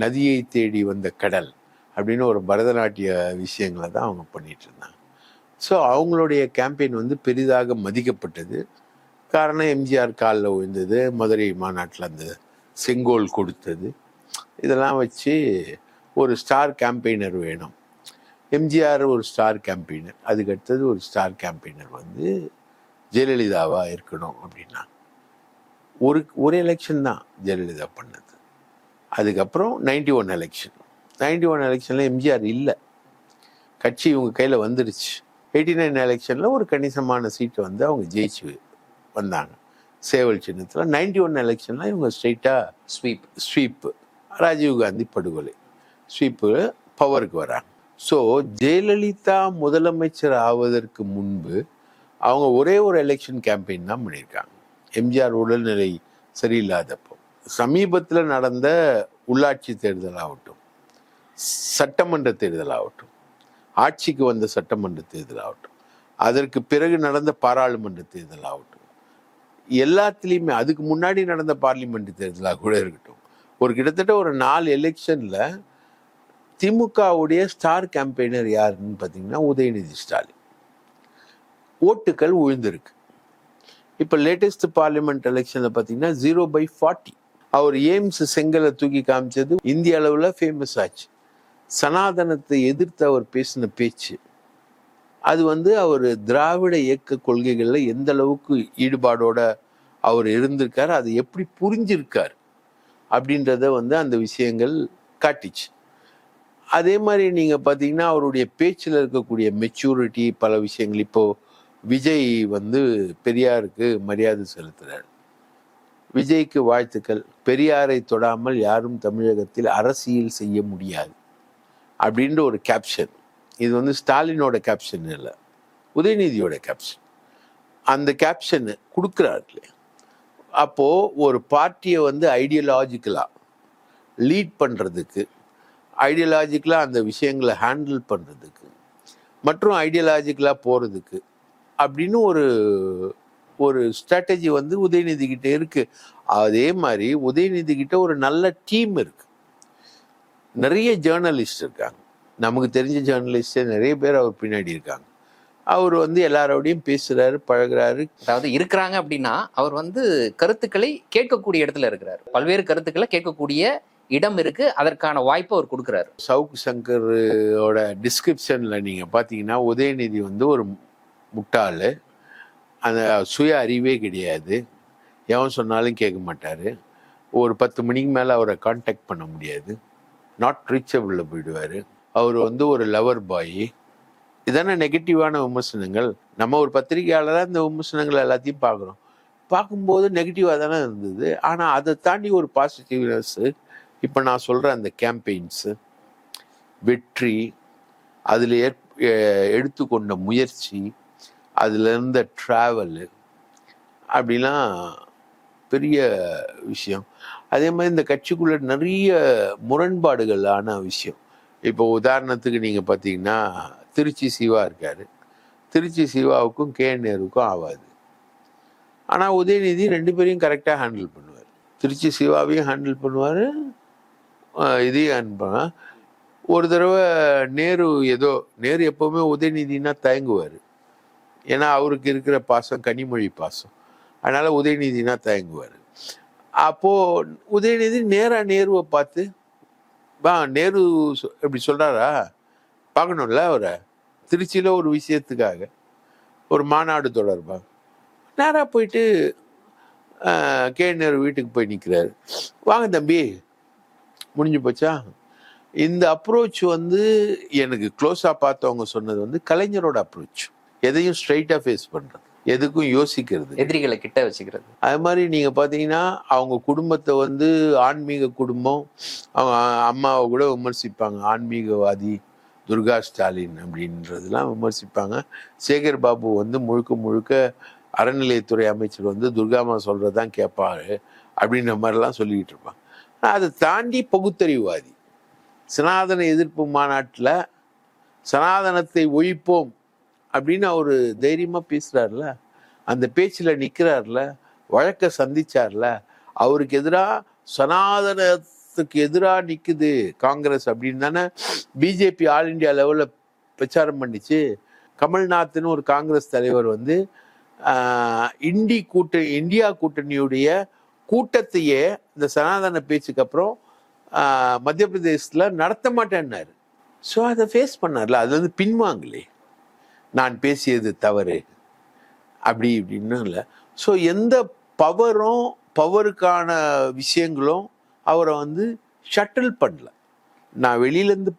நதியை தேடி வந்த கடல் அப்படின்னு ஒரு பரதநாட்டிய விஷயங்களை தான் அவங்க பண்ணிட்டு இருந்தாங்க. ஸோ அவங்களுடைய கேம்பெயின் வந்து பெரிதாக மதிக்கப்பட்டது. காரணம் எம்ஜிஆர் காலில் விழுந்தது, மதுரை மாநாட்டில் அந்த செங்கோல் கொடுத்தது, இதெல்லாம் வச்சு ஒரு ஸ்டார் கேம்பெயினர் வேணும். எம்ஜிஆர் ஒரு ஸ்டார் கேம்பெயினர், அதுக்கு அடுத்தது ஒரு ஸ்டார் கேம்பெயினர் வந்து ஜெயலலிதாவாக இருக்கணும் அப்படின்னா ஒரு எலெக்ஷன் தான் ஜெயலலிதா பண்ணது. அதுக்கப்புறம் 91 எலெக்ஷன். 91 எலெக்ஷனில் எம்ஜிஆர் இல்லை, கட்சி இவங்க கையில் வந்துருச்சு. 89 எலெக்ஷனில் ஒரு கணிசமான சீட்டு வந்து அவங்க ஜெயிச்சு வந்தாங்க சேவல் சின்னத்தில். 91 எலெக்ஷனில் இவங்க ஸ்ட்ரெயிட்டாக ஸ்வீப்பு, ராஜீவ்காந்தி படுகொலை, ஸ்வீப்பு பவருக்கு வராங்க. ஸோ ஜெயலலிதா முதலமைச்சர் ஆவதற்கு முன்பு அவங்க ஒரே ஒரு எலெக்ஷன் கேம்பெயின் தான் பண்ணியிருக்காங்க. எம்ஜிஆர் உடல்நிலை சரியில்லாதப்போ சமீபத்தில் நடந்த உள்ளாட்சி தேர்தல் ஆகட்டும், சட்டமன்ற தேர்தல் ஆகட்டும், ஆட்சிக்கு வந்த சட்டமன்ற தேர்தல் ஆகட்டும், அதற்கு பிறகு நடந்த பாராளுமன்ற தேர்தல் ஆகட்டும், எல்லாத்துலேயுமே அதுக்கு முன்னாடி நடந்த பார்லிமெண்ட் தேர்தலாக கூட இருக்கட்டும், கிட்டத்தட்ட ஒரு 4 எலெக்ஷனில் திமுகவுடைய ஸ்டார் கேம்பெயினர் யாருன்னு பார்த்தீங்கன்னா உதயநிதி ஸ்டாலின். ஓட்டுக்கள் உழுந்திருக்கு. இப்போ லேட்டஸ்ட் பார்லிமெண்ட் எலெக்ஷனில் பார்த்தீங்கன்னா 0/40. அவர் எய்ம்ஸ் செங்கலை தூக்கி காமிச்சது இந்திய அளவில் ஃபேமஸ் ஆச்சு. சனாதனத்தை எதிர்த்து அவர் பேசின பேச்சு, அது வந்து அவர் திராவிட இயக்க கொள்கைகளில் எந்த அளவுக்கு ஈடுபாடோட அவர் இருந்திருக்காரு, அதை எப்படி புரிஞ்சிருக்காரு அப்படின்றத வந்து அந்த விஷயங்கள் காட்டிச்சு. அதே மாதிரி நீங்க பாத்தீங்கன்னா அவருடைய பேச்சில் இருக்கக்கூடிய மெச்சூரிட்டி, பல விஷயங்கள். இப்போ விஜய் வந்து பெரியாருக்கு மரியாதை செலுத்துறார். விஜய்க்கு வாழ்த்துக்கள். பெரியாரை தொடாமல் யாரும் தமிழகத்தில் அரசியல் செய்ய முடியாது அப்படின்ற ஒரு கேப்ஷன். இது வந்து ஸ்டாலினோட கேப்ஷன் இல்லை, உதயநிதியோட கேப்ஷன். அந்த கேப்ஷன் கொடுக்குறாரு. அப்போ ஒரு பார்ட்டியை வந்து ஐடியாலஜிக்கலா லீட் பண்றதுக்கு, ஐடியாலஜிக்கலா அந்த விஷயங்களை ஹேண்டில் பண்றதுக்கு மற்றும் ஐடியாலஜிக்கலா போறதுக்கு அப்படின்னு ஒரு ஒரு ஸ்ட்ராட்டஜி வந்து உதயநிதி கிட்ட இருக்கு. அதே மாதிரி உதயநிதி கிட்ட ஒரு நல்ல டீம் இருக்கு. நிறைய ஜேர்னலிஸ்ட் இருக்காங்க, நமக்கு தெரிஞ்ச ஜேர்னலிஸ்டே நிறைய பேர் அவர் பின்னாடி இருக்காங்க. அவர் வந்து எல்லாரோடையும் பேசுறாரு, பழகுறாரு. அதாவது இருக்கிறாங்க அப்படின்னா அவர் வந்து கருத்துக்களை கேட்கக்கூடிய இடத்துல இருக்கிறார். பல்வேறு கருத்துக்களை கேட்கக்கூடிய இடம் இருக்கு, அதற்கான வாய்ப்பு அவர் கொடுக்குறாரு. சவுக்கு சங்கரோட டிஸ்கிரிப்ஷன்ல நீங்க பாத்தீங்கன்னா உதயநிதி வந்து ஒரு முட்டாளு, அந்த சுய அறிவே கிடையாது, எவன் சொன்னாலும் கேட்க மாட்டாரு, ஒரு 10 மணிக்கு மேல அவரை கான்டாக்ட் பண்ண முடியாது, நாட் ரீச்சபிள்ல போயிடுவாரு, அவர் வந்து ஒரு லவர் பாய். இதான நெகட்டிவான விமர்சனங்கள். நம்ம ஒரு பத்திரிகையாளராக இந்த விமர்சனங்கள் எல்லாத்தையும் பார்க்குறோம். பார்க்கும்போது நெகட்டிவாக தானே இருந்தது. ஆனால் அதை தாண்டி ஒரு பாசிட்டிவ்னஸ், இப்போ நான் சொல்கிற அந்த கேம்பெயின்ஸு, வெற்றி, அதில் எடுத்துக்கொண்ட முயற்சி, அதில் இருந்த ட்ராவலு, அப்படிலாம் பெரிய விஷயம். அதே மாதிரி இந்த கட்சிக்குள்ள நிறைய முரண்பாடுகளான விஷயம். இப்போ உதாரணத்துக்கு நீங்கள் பார்த்தீங்கன்னா திருச்சி சிவா இருக்காரு, திருச்சி சிவாவுக்கும் நேருக்கும் ஆகாது. ஆனால் உதயநிதி 2 பேரையும் கரெக்டாக ஹேண்டில் பண்ணுவார். திருச்சி சிவாவையும் ஹேண்டில் பண்ணுவார், இதையும் ஹேண்டில் பண்ணுவார். ஒரு தடவை நேரு எப்போவுமே உதயநிதினா தயங்குவார். ஏன்னா அவருக்கு இருக்கிற பாசம் கனிமொழி பாசம், அதனால உதயநிதினா தயங்குவார். அப்போது உதயநிதி நேருவை பார்த்து, நேரு எப்படி சொல்கிறாரா பார்க்கணும்ல அவரை, திருச்சியில் ஒரு விஷயத்துக்காக ஒரு மாநாடு தொடர்பாக நேராக போயிட்டு நேரு வீட்டுக்கு போய் நிற்கிறாரு. வாங்க தம்பி, முடிஞ்சு போச்சா. இந்த அப்ரோச் வந்து எனக்கு க்ளோஸாக பார்த்தவங்க சொன்னது வந்து கலைஞரோட அப்ரோச். எதையும் ஸ்ட்ரைட்டாக ஃபேஸ் பண்ணுறது, எதுக்கும் யோசிக்கிறது, எதிரிகளை கிட்ட வச்சுக்கிறது. அது மாதிரி நீங்கள் பார்த்தீங்கன்னா அவங்க குடும்பத்தை வந்து ஆன்மீக குடும்பம், அவங்க அம்மாவை கூட விமர்சிப்பாங்க, ஆன்மீகவாதி துர்கா ஸ்டாலின் அப்படின்றதுலாம் விமர்சிப்பாங்க. சேகர் பாபு வந்து முழுக்க முழுக்க அறநிலையத்துறை அமைச்சர் வந்து துர்காமா சொல்றதான் கேட்பாரு அப்படின்ற மாதிரிலாம் சொல்லிக்கிட்டு இருப்பாங்க. ஆனால் அதை தாண்டி பகுத்தறிவாதி, சனாதன எதிர்ப்பு மாநாட்டில் சனாதனத்தை ஒழிப்போம் அப்படின்னு அவர் தைரியமாக பேசுகிறார்ல, அந்த பேச்சில் நிற்கிறார்ல, வழக்கை சந்திச்சார்ல, அவருக்கு எதிராக சனாதனத்துக்கு எதிராக நிற்குது காங்கிரஸ் அப்படின்னு தானே பிஜேபி ஆல் இண்டியா லெவலில் பிரச்சாரம் பண்ணிச்சு. கமல்நாத்னு ஒரு காங்கிரஸ் தலைவர் வந்து இந்தியா கூட்டணியுடைய கூட்டத்தையே இந்த சனாதன பேச்சுக்கு அப்புறம் மத்திய பிரதேசத்தில் நடத்த மாட்டேன்னாரு. ஸோ அதை ஃபேஸ் பண்ணார்ல, அது வந்து பின்வாங்கலே, நான் பேசியது தவறு அப்படி இப்படின்னு இல்லை. ஸோ எந்த பவருக்கான விஷயங்களும் அவரை வந்து ஷட்டில் பண்ணல. நான் வெளியிலேருந்து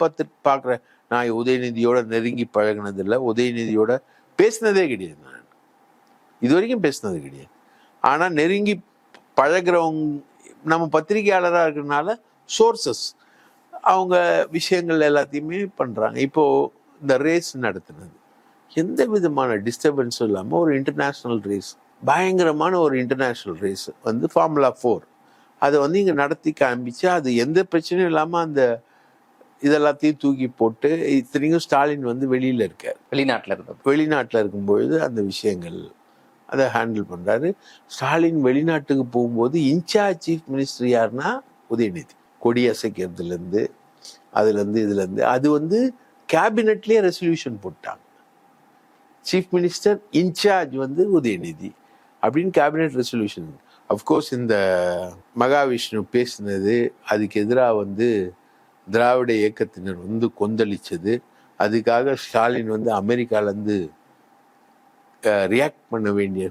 பார்க்குறேன், நான் உதயநிதியோட நெருங்கி பழகினதில்லை, உதயநிதியோட பேசினதே கிடையாது, நான் இது வரைக்கும் பேசினது கிடையாது. ஆனால் நெருங்கி பழகிறவங்க, நம்ம பத்திரிகையாளராக இருக்கிறதுனால சோர்சஸ் அவங்க விஷயங்கள் எல்லாத்தையுமே பண்ணுறாங்க. இப்போது இந்த ரேஸ் நடத்துனது எந்த விதமான டிஸ்டர்பன்ஸும் இல்லாமல் ஒரு இன்டர்நேஷ்னல் ரேஸ், பயங்கரமான ஒரு இன்டர்நேஷ்னல் ரேஸ் வந்து ஃபார்முலா 4 அதை வந்து இங்கே நடத்தி காமிச்சு, அது எந்த பிரச்சனையும் இல்லாமல் அந்த இதெல்லாத்தையும் தூக்கி போட்டு, இத்தனைக்கும் ஸ்டாலின் வந்து வெளியில் இருக்கார், வெளிநாட்டில் இருக்கும்பொழுது அந்த விஷயங்கள் அதை ஹேண்டில் பண்ணுறாரு. ஸ்டாலின் வெளிநாட்டுக்கு போகும்போது இன்சார்ஜ் சீஃப் மினிஸ்டர் யாருன்னா உதயநிதி. கொடி அசைக்கிறதுலேருந்து அதுலேருந்து இதுலேருந்து அது வந்து கேபினெட்லேயே ரெசல்யூஷன் போட்டாங்க, சீஃப் மினிஸ்டர் இன்சார்ஜ் வந்து உதயநிதி அப்படின்னு கேபினெட் ரெசல்யூஷன். அஃப்கோர்ஸ் இந்த மகாவிஷ்ணு பேசினது, அதுக்கு எதிராக வந்து திராவிட இயக்கத்தினர் வந்து கொந்தளிச்சது, அதுக்காக ஸ்டாலின் வந்து அமெரிக்காலேருந்து ரியாக்ட் பண்ண வேண்டிய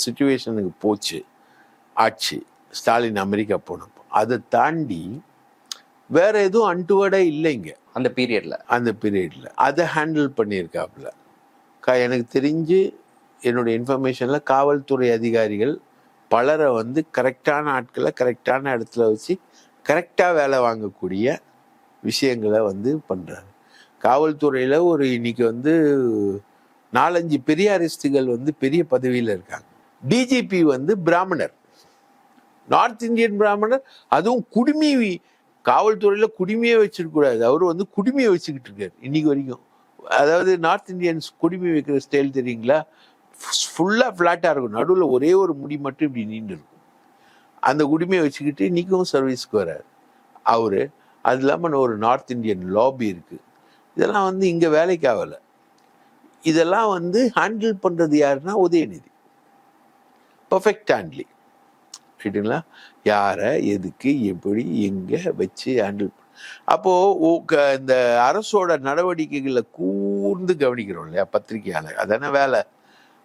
சுச்சுவேஷனுக்கு போச்சு ஆட்சி. ஸ்டாலின் அமெரிக்கா போனப்போ அதை தாண்டி வேற எதுவும் அன்டுவர்டே இல்லைங்க அந்த பீரியட்ல. அதை ஹேண்டில் பண்ணியிருக்காப்புல. எனக்கு தெரிஞ்சு என்னுடைய இன்ஃபர்மேஷன்ல காவல்துறை அதிகாரிகள் பலரை வந்து கரெக்டான ஆட்களை கரெக்டான இடத்துல வச்சு கரெக்டாக வேலை வாங்கக்கூடிய விஷயங்களை வந்து பண்றாரு. காவல்துறையில இன்னைக்கு வந்து 4-5 பெரியாரிஸ்டுகள் வந்து பெரிய பதவியில் இருக்காங்க. டிஜிபி வந்து பிராமணர், நார்த் இந்தியன் பிராமணர், அதுவும் குடுமி. காவல்துறையில குடுமையே வச்சிருக்க கூடாது, அவரு வந்து குடுமையை வச்சுக்கிட்டு இருக்காரு இன்னைக்கு வரைக்கும். அதாவது நார்த் இந்தியன்ஸ் குடுமி வைக்கிற ஸ்டைல் தெரியுங்களா? ஃபுல்லா ஃபிளாட்டா இருக்கும், நடுவில் ஒரே ஒரு முடி மட்டும் இப்படி நீண்டு இருக்கும். அந்த குடுமையை வச்சுக்கிட்டு இன்னைக்கும் சர்வீஸ்க்கு வர்றாரு அவரு. அது இல்லாமல் ஒரு நார்த் இந்தியன் லாபி இருக்கு. இதெல்லாம் வந்து இங்க வேலைக்கு ஆகலை. இதெல்லாம் வந்து ஹேண்டில் பண்றது யாருன்னா உதயநிதி. பர்ஃபெக்ட் ஹேண்ட்லிங், ரைட்டுங்களா? யாரை எதுக்கு எப்படி எங்க வச்சு ஹேண்டில் அப்போ இந்த அரசோட நடவடிக்கைகளை கூர்ந்து கவனிக்கிறோம் இல்லையா பத்திரிகையாளர், அதான வேலை.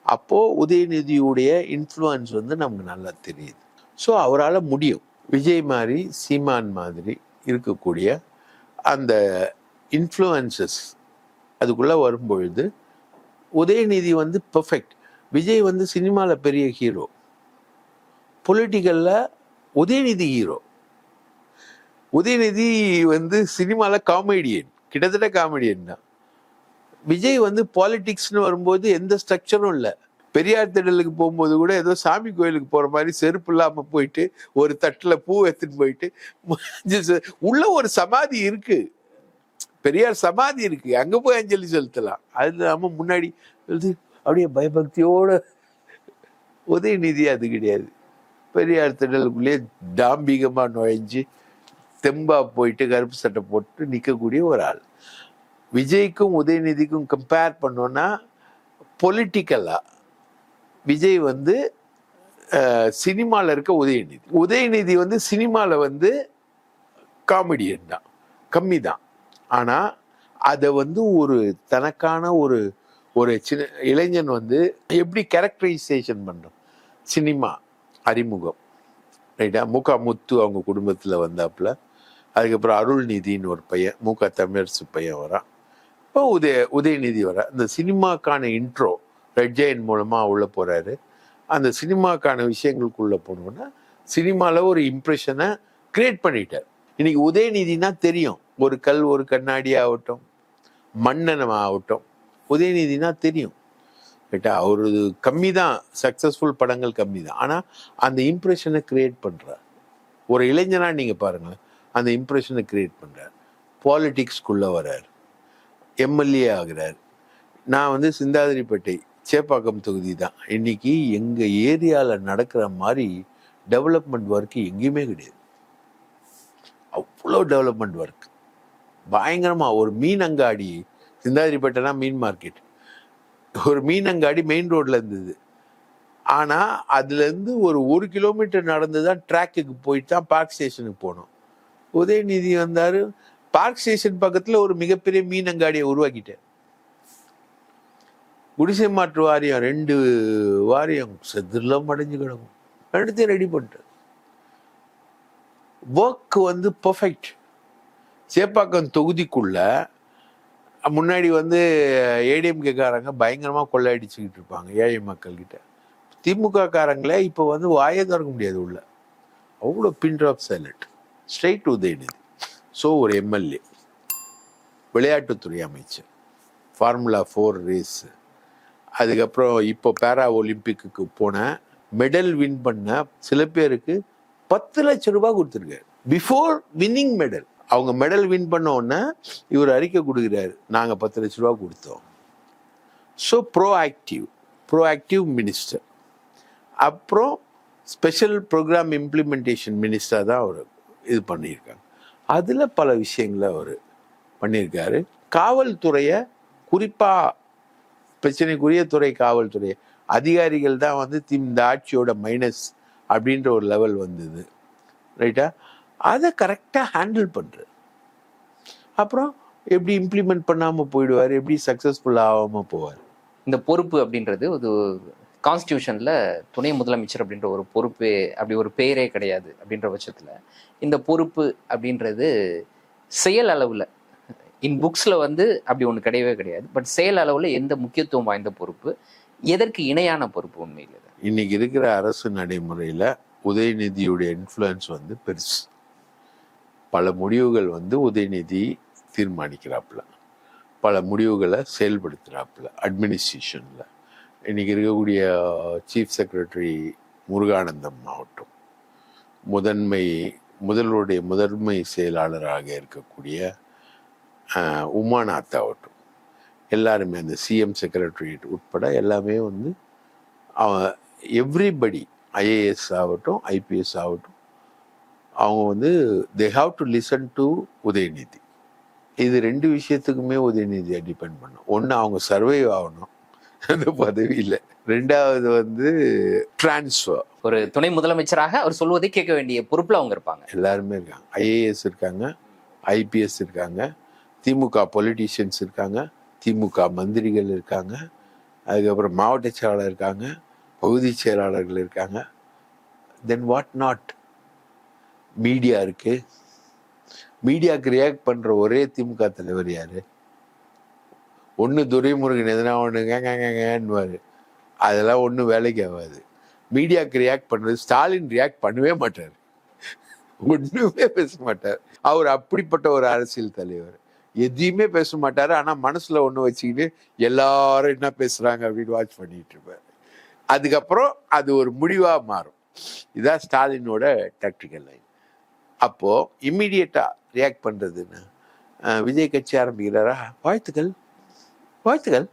அப்போ உதயநிதியுடைய இன்ஃப்ளூயன்ஸ் வந்து நமக்கு நல்லா தெரியுது. ஸோ அவரால் முடியும். விஜய் மாதிரி சீமான் மாதிரி இருக்கக்கூடிய அந்த இன்ஃப்ளூயன்சஸ் அதுக்குள்ள வரும்பொழுது உதயநிதி வந்து பெர்ஃபெக்ட். விஜய் வந்து சினிமாவில் பெரிய ஹீரோ, பொலிட்டிக்கல்ல உதயநிதி ஹீரோ. உதயநிதி வந்து சினிமாவில் காமெடியன், கிட்டத்தட்ட காமெடியன் தான். விஜய் வந்து பாலிடிக்ஸ்னு வரும்போது எந்த ஸ்ட்ரக்சரும் இல்லை. பெரியார் திடலுக்கு போகும்போது கூட ஏதோ சாமி கோயிலுக்கு போற மாதிரி செருப்பு இல்லாம போயிட்டு ஒரு தட்டுல பூ எடுத்துட்டு போயிட்டு உள்ள ஒரு சமாதி இருக்கு, பெரியார் சமாதி இருக்கு, அங்க போய் அஞ்சலி செலுத்தலாம். அது இல்லாம முன்னாடி அப்படியே பயபக்தியோட. உதயநிதி அது கிடையாது. பெரியார் திடலுக்குள்ளேயே டாம்பிகமா நுழைஞ்சு தெம்பா போயிட்டு கருப்பு சட்டை போட்டு நிற்கக்கூடிய ஒரு ஆள். விஜய்க்கும் உதயநிதிக்கும் கம்பேர் பண்ணோம்னா பொலிட்டிக்கலா விஜய் வந்து சினிமாவில் இருக்க உதயநிதி வந்து சினிமாவில் வந்து காமெடியன் தான், கம்மி தான். ஆனால் அதை வந்து ஒரு தனக்கான ஒரு சின்ன இளைஞன் வந்து எப்படி கேரக்டரைசேஷன் பண்ணுறோம். சினிமா அறிமுகம், ரைட்டா? முக முத்து அவங்க குடும்பத்தில் வந்தாப்புல. அதுக்கப்புறம் அருள்நிதின்னு ஒரு பையன், முக தமிழரசு பையன் வரான். இப்போ உதயநிதி வர இந்த சினிமாக்கான இன்ட்ரோ ரெட் ஜெயின் மூலமாக உள்ள போறாரு. அந்த சினிமாக்கான விஷயங்களுக்குள்ள போனோம்னா சினிமாவில் ஒரு இம்ப்ரெஷனை கிரியேட் பண்ணிட்டார். இன்னைக்கு உதயநிதினா தெரியும், ஒரு கல் ஒரு கண்ணாடி ஆகட்டும், மன்னனம் ஆகட்டும், உதயநிதினா தெரியும், ரைட்டா? அவரு கம்மி தான், சக்சஸ்ஃபுல் படங்கள் கம்மி தான். ஆனால் அந்த இம்ப்ரெஷனை கிரியேட் பண்றார். ஒரு இளைஞனா நீங்க பாருங்க, அந்த இம்ப்ரெஷனை கிரியேட் பண்றார். பாலிடிக்ஸ்குள்ள வர்றார், எம்எல்ஏ ஆகிறார். நான் வந்து சிந்தாதிரிப்பேட்டை சேப்பாக்கம் தொகுதி தான். இன்னைக்கு எங்க ஏரியாவில் நடக்கிற மாதிரி டெவலப்மெண்ட் ஒர்க் எங்கேயுமே கிடையாது. அவ்வளோ டெவலப்மெண்ட் ஒர்க் பயங்கரமா. ஒரு மீன் அங்காடி, சிந்தாதிரிப்பேட்டைனா மீன் மார்க்கெட், ஒரு மீன் அங்காடி மெயின் ரோட்ல இருந்தது. ஆனா அதுல இருந்து ஒரு கிலோமீட்டர் நடந்து தான் ட்ராக்குக்கு போயிட்டு தான் பார்க் ஸ்டேஷனுக்கு போனோம். உதயநிதி வந்தாரு, பார்க் ஸ்டேஷன் பக்கத்துல ஒரு மிகப்பெரிய மீன் அங்காடியை உருவாக்கிட்டார். குடிசை மாற்று வாரியம் 2 வாரியம் செதுலாம் அடைஞ்சு கிடக்கும், ரெண்டுத்தையும் ரெடி பண்ணிட்டார். ஒர்க் வந்து பர்ஃபெக்ட். சேப்பாக்கம் தொகுதிக்குள்ள முன்னாடி வந்து ஏடிஎம்கே காரங்க பயங்கரமா கொள்ளையடிச்சுக்கிட்டு இருப்பாங்க ஏழை மக்கள் கிட்ட. திமுக காரங்களே இப்போ வந்து வாயை திறக்க முடியாது உள்ள, அவ்வளோ பின் drop silent. Straight Udhayanidhi. So ஒரு எம்எல்ஏ, விளையாட்டுத்துறை அமைச்சர், ஃபார்முலா 4 ரேஸ், அதுக்கப்புறம் இப்போ பேரா ஒலிம்பிக்கு போன மெடல் வின் பண்ண சில பேருக்கு 10 லட்சம் ரூபாய் கொடுத்துருக்காரு பிஃபோர் வின்னிங் மெடல். அவங்க மெடல் வின் பண்ண உடனே இவர் அறிக்கை கொடுக்குறாரு, நாங்கள் 10 லட்ச ரூபா கொடுத்தோம். So proactive minister. அப்புறம் ஸ்பெஷல் ப்ரோக்ராம் இம்ப்ளிமெண்டேஷன் மினிஸ்டர் தான் அவர் இது பண்ணியிருக்காங்க. அதில் பல விஷயங்களை அவர் பண்ணியிருக்காரு. காவல்துறையை, குறிப்பாக பிரச்சனைக்குரிய துறை காவல்துறை அதிகாரிகள் தான் வந்து இந்த ஆட்சியோட மைனஸ் அப்படின்ற ஒரு லெவல் வந்தது, ரைட்டா? அதை கரெக்டாக ஹேண்டில் பண்ணுறார். அப்புறம் எப்படி இம்ப்ளிமெண்ட் பண்ணாமல் போயிடுவார், எப்படி சக்ஸஸ்ஃபுல் ஆகாமல் போவார். இந்த பொறுப்பு அப்படின்றது ஒரு கான்ஸ்டியூஷன்ல துணை முதலமைச்சர் அப்படின்ற ஒரு பொறுப்பு, அப்படி ஒரு பெயரே கிடையாது. அப்படின்ற பட்சத்துல இந்த பொறுப்பு அப்படின்றது செயல் அளவுல இன் புக்ஸ்ல வந்து அப்படி ஒண்ணு கிடையவே கிடையாது. பட் செயல் அளவுல எந்த முக்கியத்துவம் வாய்ந்த பொறுப்பு, எதற்கு இணையான பொறுப்பு உண்மையில? இன்னைக்கு இருக்கிற அரசு நடைமுறையில உதயநிதியுடைய இன்ஃப்ளூயன்ஸ் வந்து பெருசு. பல முடிவுகள் வந்து உதயநிதி தீர்மானிக்கிறாப்புல, பல முடிவுகளை செயல்படுத்துகிறாப்புல அட்மினிஸ்ட்ரேஷனில். இன்னைக்கு இருக்கக்கூடிய சீஃப் செக்ரட்டரி முருகானந்தம் ஆகட்டும், முதன்மை செயலாளராக இருக்கக்கூடிய உமாநாத் ஆகட்டும், எல்லாருமே அந்த சிஎம் செக்ரட்டரியேட் உட்பட எல்லாமே வந்து எவ்ரிபடி ஐஏஎஸ் ஆகட்டும் ஐபிஎஸ் ஆகட்டும், அவங்க வந்து they have to listen to Udhayanidhi. இது ரெண்டு விஷயத்துக்குமே உதயநிதியை டிபெண்ட் பண்ணும். ஒன்று அவங்க சர்வைவ் ஆகணும் அந்த பதவியில், ரெண்டாவது வந்து டிரான்ஸ்ஃபர். ஒரு துணை முதலமைச்சராக அவர் சொல்வதை கேட்க வேண்டிய பொறுப்புல அவங்க இருப்பாங்க. எல்லாருமே இருக்காங்க, ஐஏஎஸ் இருக்காங்க, ஐபிஎஸ் இருக்காங்க, திமுக பொலிட்டீஷியன்ஸ் இருக்காங்க, திமுக மந்திரிகள் இருக்காங்க, அதுக்கப்புறம் மாவட்ட செயலாளர் இருக்காங்க, பகுதி செயலாளர்கள் இருக்காங்க. Then what not? மீடியா இருக்கு. மீடியாவுக்கு ரியாக்ட் பண்ற ஒரே திமுக தலைவர் யாரு? ஒன்று துரைமுருகன் எதனா ஒன்றுவாரு, அதெல்லாம் ஒன்றும் வேலைக்கு ஆகாது. மீடியாவுக்கு ரியாக்ட் பண்றது ஸ்டாலின் ரியாக்ட் பண்ணவே மாட்டார், ஒன்றுமே பேச மாட்டார். அவர் அப்படிப்பட்ட ஒரு அரசியல் தலைவர், எதையுமே பேச மாட்டாரு. ஆனா மனசுல ஒண்ணு வச்சுக்கிட்டு எல்லாரும் என்ன பேசுறாங்க அப்படின்னு வாட்ச் பண்ணிட்டு இருப்பாரு. அதுக்கப்புறம் அது ஒரு முடிவா மாறும். இதான் ஸ்டாலினோட டாக்டிக்கல் லைன். அப்போ இம்மிடியட்டா ரியாக்ட் பண்றதுன்னு, விஜய் கட்சி ஆரம்பிக்கிறாரா, வாழ்த்துக்கள் வாழ்த்துக்கள்.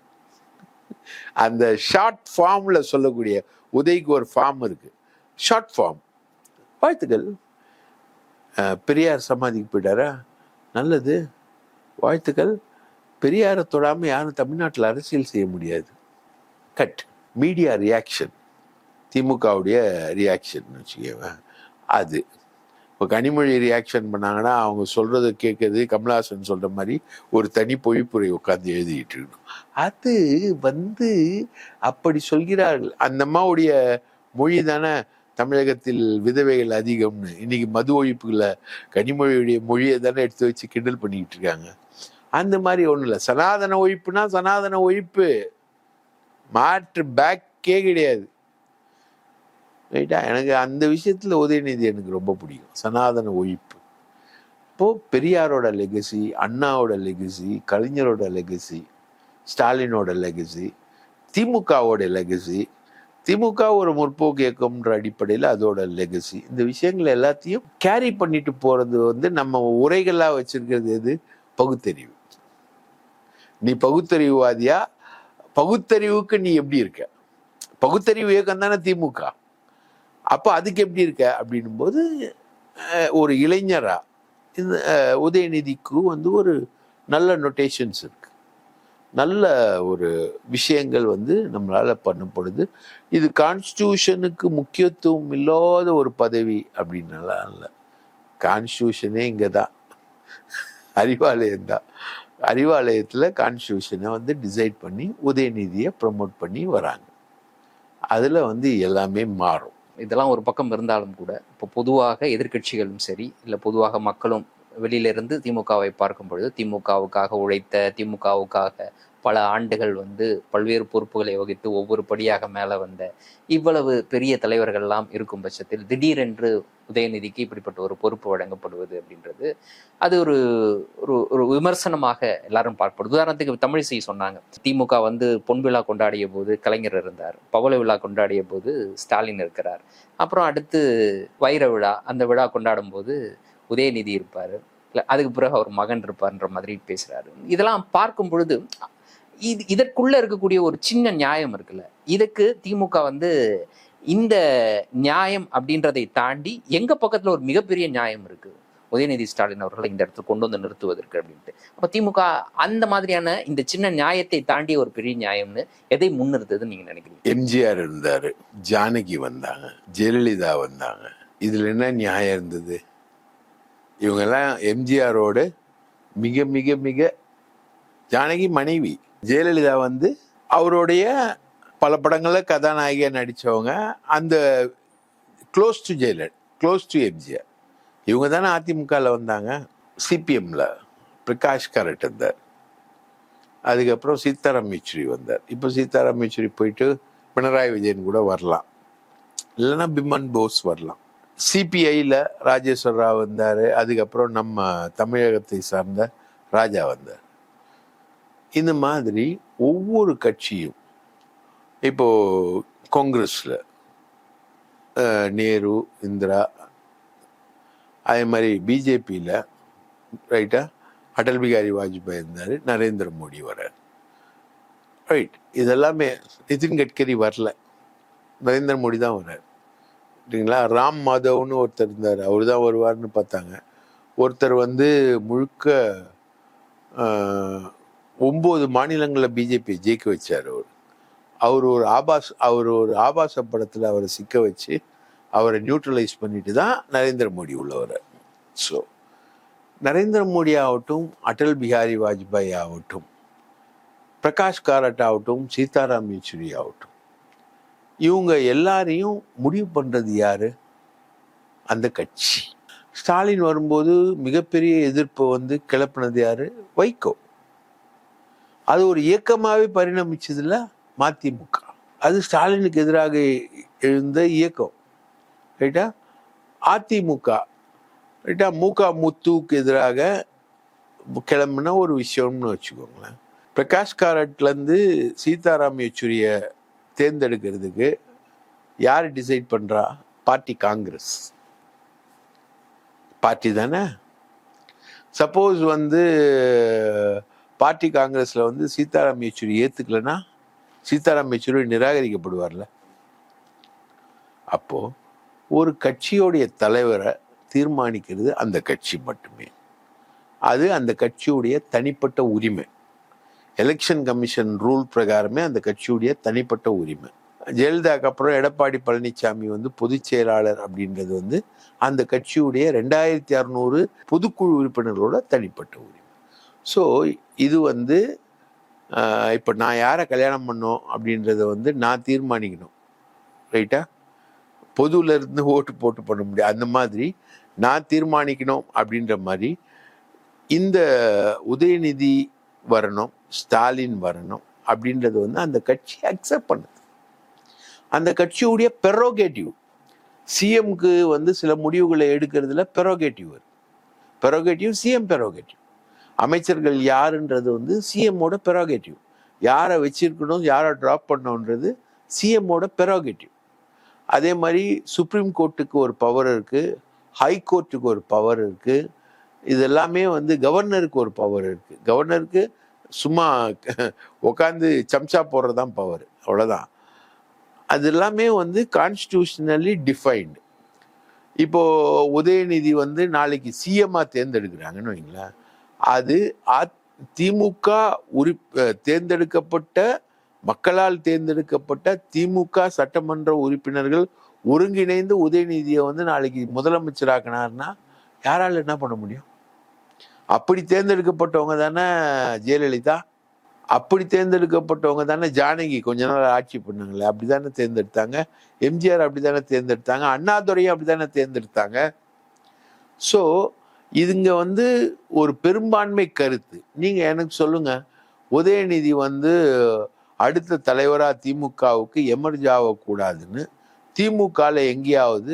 அந்த ஷார்ட் ஃபார்ம்ல சொல்லக்கூடிய உதய்க்கு ஒரு ஃபார்ம் இருக்கு, ஷார்ட் ஃபார்ம், வாழ்த்துக்கள். பெரியார் சமாதிக்கு போயிட்டாரா, நல்லது, வாழ்த்துக்கள். பெரியாரை தொடாம யாரும் தமிழ்நாட்டில் அரசியல் செய்ய முடியாது. கட். மீடியா ரியாக்ஷன், திமுகவுடைய ரியாக்ஷன் வச்சுக்கோங்க. அது இப்போ கனிமொழி ரியாக்ஷன் பண்ணாங்கன்னா அவங்க சொல்றதை கேட்கறது கமல்ஹாசன் சொல்ற மாதிரி ஒரு தனி பொழிப்புரை உட்காந்து எழுதிட்டு இருக்கணும். அது வந்து அப்படி சொல்கிறார்கள். அந்த அம்மாவுடைய மொழி தானே தமிழகத்தில் விதவைகள் அதிகம்னு. இன்னைக்கு மது ஒழிப்புகளை கனிமொழியுடைய மொழியை தானே எடுத்து வச்சு கிண்டல் பண்ணிக்கிட்டு இருக்காங்க. அந்த மாதிரி ஒன்றும் இல்லை. சனாதன ஒழிப்புனா சனாதன ஒழிப்பு, மாற்று பேக்கே கிடையாது. ரைட்டா? எனக்கு அந்த விஷயத்துல உதயநிதி எனக்கு ரொம்ப பிடிக்கும், சனாதன ஒழிப்பு. இப்போ பெரியாரோட லெகசி, அண்ணாவோட லெகசி, கலைஞரோட லெகசி, ஸ்டாலினோட லெகசி, திமுகவோட லெகசி, திமுக ஒரு முற்போக்கு இயக்கம்ன்ற அடிப்படையில் அதோட லெகசி, இந்த விஷயங்கள் எல்லாத்தையும் கேரி பண்ணிட்டு போறது வந்து நம்ம உரைகளா வச்சிருக்கிறது எது? பகுத்தறிவு. நீ பகுத்தறிவுவாதியா? பகுத்தறிவுக்கு நீ எப்படி இருக்க? பகுத்தறிவு இயக்கம் தானே திமுக. அப்போ அதுக்கு எப்படி இருக்க அப்படின்னும் போது, ஒரு இளைஞரா இந்த உதயநிதிக்கு வந்து ஒரு நல்ல நொட்டேஷன்ஸ் இருக்கு, நல்ல ஒரு விஷயங்கள் வந்து நம்மளால பண்ணப்படுது. இது கான்ஸ்டியூஷனுக்கு முக்கியத்துவம் இல்லாத ஒரு பதவி அப்படின்னாலாம் இல்லை. கான்ஸ்டியூஷனே இங்கே தான், அறிவாலயம் தான். அறிவாலயத்தில் கான்ஸ்டியூஷனை வந்து டிசைட் பண்ணி உதயநிதியை ப்ரமோட் பண்ணி வராங்க. அதில் வந்து எல்லாமே மாறும். இதெல்லாம் ஒரு பக்கம் இருந்தாலும் கூட, இப்போ பொதுவாக எதிர்க்கட்சிகளும் சரி, இல்லை பொதுவாக மக்களும் வெளியிலிருந்து திமுகவை பார்க்கும் பொழுது, திமுகவுக்காக உழைத்த, திமுகவுக்காக பல ஆண்டுகள் வந்து பல்வேறு பொறுப்புகளை வகித்து ஒவ்வொரு படியாக மேலே வந்த இவ்வளவு பெரிய தலைவர்கள்லாம் இருக்கும் பட்சத்தில் திடீரென்று உதயநிதிக்கு இப்படிப்பட்ட ஒரு பொறுப்பு வழங்கப்படுவது அப்படின்றது அது ஒரு ஒரு விமர்சனமாக எல்லாரும் பார்க்கப்படுது. உதாரணத்துக்கு தமிழிசை சொன்னாங்க, திமுக வந்து பொன் விழா கொண்டாடிய போது கலைஞர் இருந்தார், பவள விழா கொண்டாடிய போது ஸ்டாலின் இருக்கிறார், அப்புறம் அடுத்து வைர விழா, அந்த விழா கொண்டாடும் போது உதயநிதி இருப்பார், இல்லை அதுக்கு பிறகு அவர் மகன் இருப்பார்ன்ற மாதிரி பேசுறாரு. இதெல்லாம் பார்க்கும் பொழுது இதற்குள்ள இருக்கக்கூடிய ஒரு சின்ன நியாயம் இருக்குல்ல, இதுக்கு திமுக வந்து இந்த நியாயம் அப்படின்றதை தாண்டி எங்க பக்கத்துல ஒரு மிகப்பெரிய நியாயம் இருக்கு, உதயநிதி ஸ்டாலின் அவர்களை இந்த இடத்துல கொண்டு வந்து நிறுத்துவதற்கு அப்படின்ட்டு. அப்ப திமுக அந்த மாதிரியான இந்த சின்ன நியாயத்தை தாண்டி ஒரு பெரிய நியாயம்னு எதை முன்னிறுத்ததுன்னு நீங்க நினைக்கிறீங்க? எம்ஜிஆர் இருந்தாரு, ஜானகி வந்தாங்க, ஜெயலலிதா வந்தாங்க, இதுல என்ன நியாயம் இருந்தது? இவங்கெல்லாம் எம்ஜிஆரோட மிக மிக மிக, ஜானகி மனைவி, ஜெயலலிதா வந்து அவருடைய பல படங்களில் கதாநாயகியாக நடித்தவங்க, அந்த close to Jayalalithaa, close to MGR. இவங்க தானே அதிமுகவில் வந்தாங்க. சிபிஎம்ல பிரகாஷ் காரட் இருந்தார். அதுக்கப்புறம் சீதாராம் யெச்சூரி வந்தார். இப்போ சீதாராம் யெச்சூரி போயிட்டு பினராயி விஜயன் கூட வரலாம், இல்லைன்னா பிமன் போஸ் வரலாம். சிபிஐயில் ராஜேஸ்வர் ராவ் வந்தார். அதுக்கப்புறம் நம்ம தமிழகத்தை சார்ந்த ராஜா வந்தார். இந்த மாதிரி ஒவ்வொரு கட்சியும், இப்போ காங்கிரஸில் நேரு, இந்திரா, அதே மாதிரி பிஜேபியில் ரைட்டா அடல் பிகாரி வாஜ்பாய் இருந்தார், நரேந்திர மோடி வர்றார். ரைட், இதெல்லாமே நிதின் கட்கரி வரல, நரேந்திர மோடி தான் வர்றார். சரிங்களா? ராம் மாதவ்னு ஒருத்தர் இருந்தார், அவர் தான் வருவார்னு பார்த்தாங்க. ஒருத்தர் வந்து முழுக்க 9 மாநிலங்களில் பிஜேபி ஜெயிக்க வச்சார். அவர் ஒரு ஆபாச படத்தில் அவரை சிக்க வச்சு அவரை நியூட்ரலைஸ் பண்ணிட்டு தான் நரேந்திர மோடி உள்ள வர்றார். ஸோ நரேந்திர மோடி ஆகட்டும், அடல் பிகாரி வாஜ்பாய் ஆகட்டும், பிரகாஷ் காரட் ஆகட்டும், சீதாராம் யெச்சூரி ஆகட்டும், இவங்க எல்லாரையும் முடிவு பண்றது யாரு? அந்த கட்சி. ஸ்டாலின் வரும்போது மிகப்பெரிய எதிர்ப்பை வந்து கிளப்பினது யாரு? வைகோ. அது ஒரு இயக்கமாகவே பரிணமிச்சதுல மதிமுக. அது ஸ்டாலினுக்கு எதிராக எழுந்த இயக்கம். ரைட்டா? அதிமுக ரைட்டா முத்துக்கு எதிராக கிளம்புன ஒரு விஷயம்னு வச்சுக்கோங்களேன். பிரகாஷ் காரட்லேருந்து சீதாராம் யெச்சூரியை தேர்ந்தெடுக்கிறதுக்கு யார் டிசைட் பண்றா? பார்ட்டி காங்கிரஸ் பார்ட்டி தானே. சப்போஸ் வந்து பார்ட்டி காங்கிரஸ்ல வந்து சீதாராம் யெச்சூரி ஏத்துக்கலன்னா சீதாராம் யெச்சூரி நிராகரிக்கப்படுவார்ல. அப்போ ஒரு கட்சியோடைய தலைவரை தீர்மானிக்கிறது அந்த கட்சி மட்டுமே. அது அந்த கட்சியுடைய தனிப்பட்ட உரிமை. எலெக்ஷன் கமிஷன் ரூல் பிரகாரமே அந்த கட்சியுடைய தனிப்பட்ட உரிமை. ஜெயலலிதாக்கு அப்புறம் எடப்பாடி பழனிசாமி வந்து பொதுச் செயலாளர் அப்படின்றது வந்து அந்த கட்சியுடைய 2600 பொதுக்குழு உறுப்பினர்களோட தனிப்பட்ட உரிமை. ஸோ இது வந்து இப்போ நான் யாரை கல்யாணம் பண்ணோம் அப்படின்றத வந்து நான் தீர்மானிக்கணும். ரைட்டா? பொதுவில் இருந்து ஓட்டு போட்டு பண்ண முடியாது. அந்த மாதிரி நான் தீர்மானிக்கணும் அப்படின்ற மாதிரி இந்த உதயநிதி வரணும், ஸ்டாலின் வரணும் அப்படின்றது வந்து அந்த கட்சி அக்செப்ட் பண்ணுது. அந்த கட்சியுடைய பெரோகேட்டிவ். சிஎம்க்கு வந்து சில முடிவுகளை எடுக்கிறதுல பெரோகேட்டிவ் சிஎம் பெரோகேட்டிவ். அமைச்சர்கள் யாருன்றது வந்து சிஎம்மோட பெரோகேட்டிவ். யாரை வச்சிருக்கணும், யாரை ட்ராப் பண்ணணுன்றது சிஎம்மோட பெரோகேட்டிவ். அதே மாதிரி சுப்ரீம் கோர்ட்டுக்கு ஒரு பவர் இருக்கு, ஹை கோர்ட்டுக்கு ஒரு பவர் இருக்கு. இது எல்லாமே வந்து கவர்னருக்கு ஒரு பவர் இருக்கு. கவர்னருக்கு சும்மா உட்காந்து சம்சா போடுறதுதான் பவர், அவ்வளோதான். அது எல்லாமே வந்து கான்ஸ்டிடியூஷனலி டிஃபைன்டு. இப்போ உதயநிதி வந்து நாளைக்கு சிஎம்மா தேர்ந்தெடுக்கிறாங்கன்னு வைங்களேன், அது திமுக தேர்ந்தெடுக்கப்பட்ட, மக்களால் தேர்ந்தெடுக்கப்பட்ட திமுக சட்டமன்ற உறுப்பினர்கள் ஒருங்கிணைந்து உதயநிதியை வந்து நாளைக்கு முதலமைச்சராக்கினார்னா யாரால என்ன பண்ண முடியும்? அப்படி தேர்ந்தெடுக்கப்பட்டவங்க தானே ஜெயலலிதா, அப்படி தேர்ந்தெடுக்கப்பட்டவங்க தானே ஜானகி கொஞ்ச நாள் ஆட்சி பண்ணாங்களே, அப்படித்தானே தேர்ந்தெடுத்தாங்க. எம்ஜிஆர் அப்படித்தானே தேர்ந்தெடுத்தாங்க. அண்ணாதுரையும் அப்படித்தானே தேர்ந்தெடுத்தாங்க. ஸோ இதுங்க வந்து ஒரு பெரும்பான்மை கருத்து. நீங்க எனக்கு சொல்லுங்க, உதயநிதி வந்து அடுத்த தலைவரா திமுகவுக்கு எமர்ஜ் ஆகக்கூடாதுன்னு திமுகல எங்கேயாவது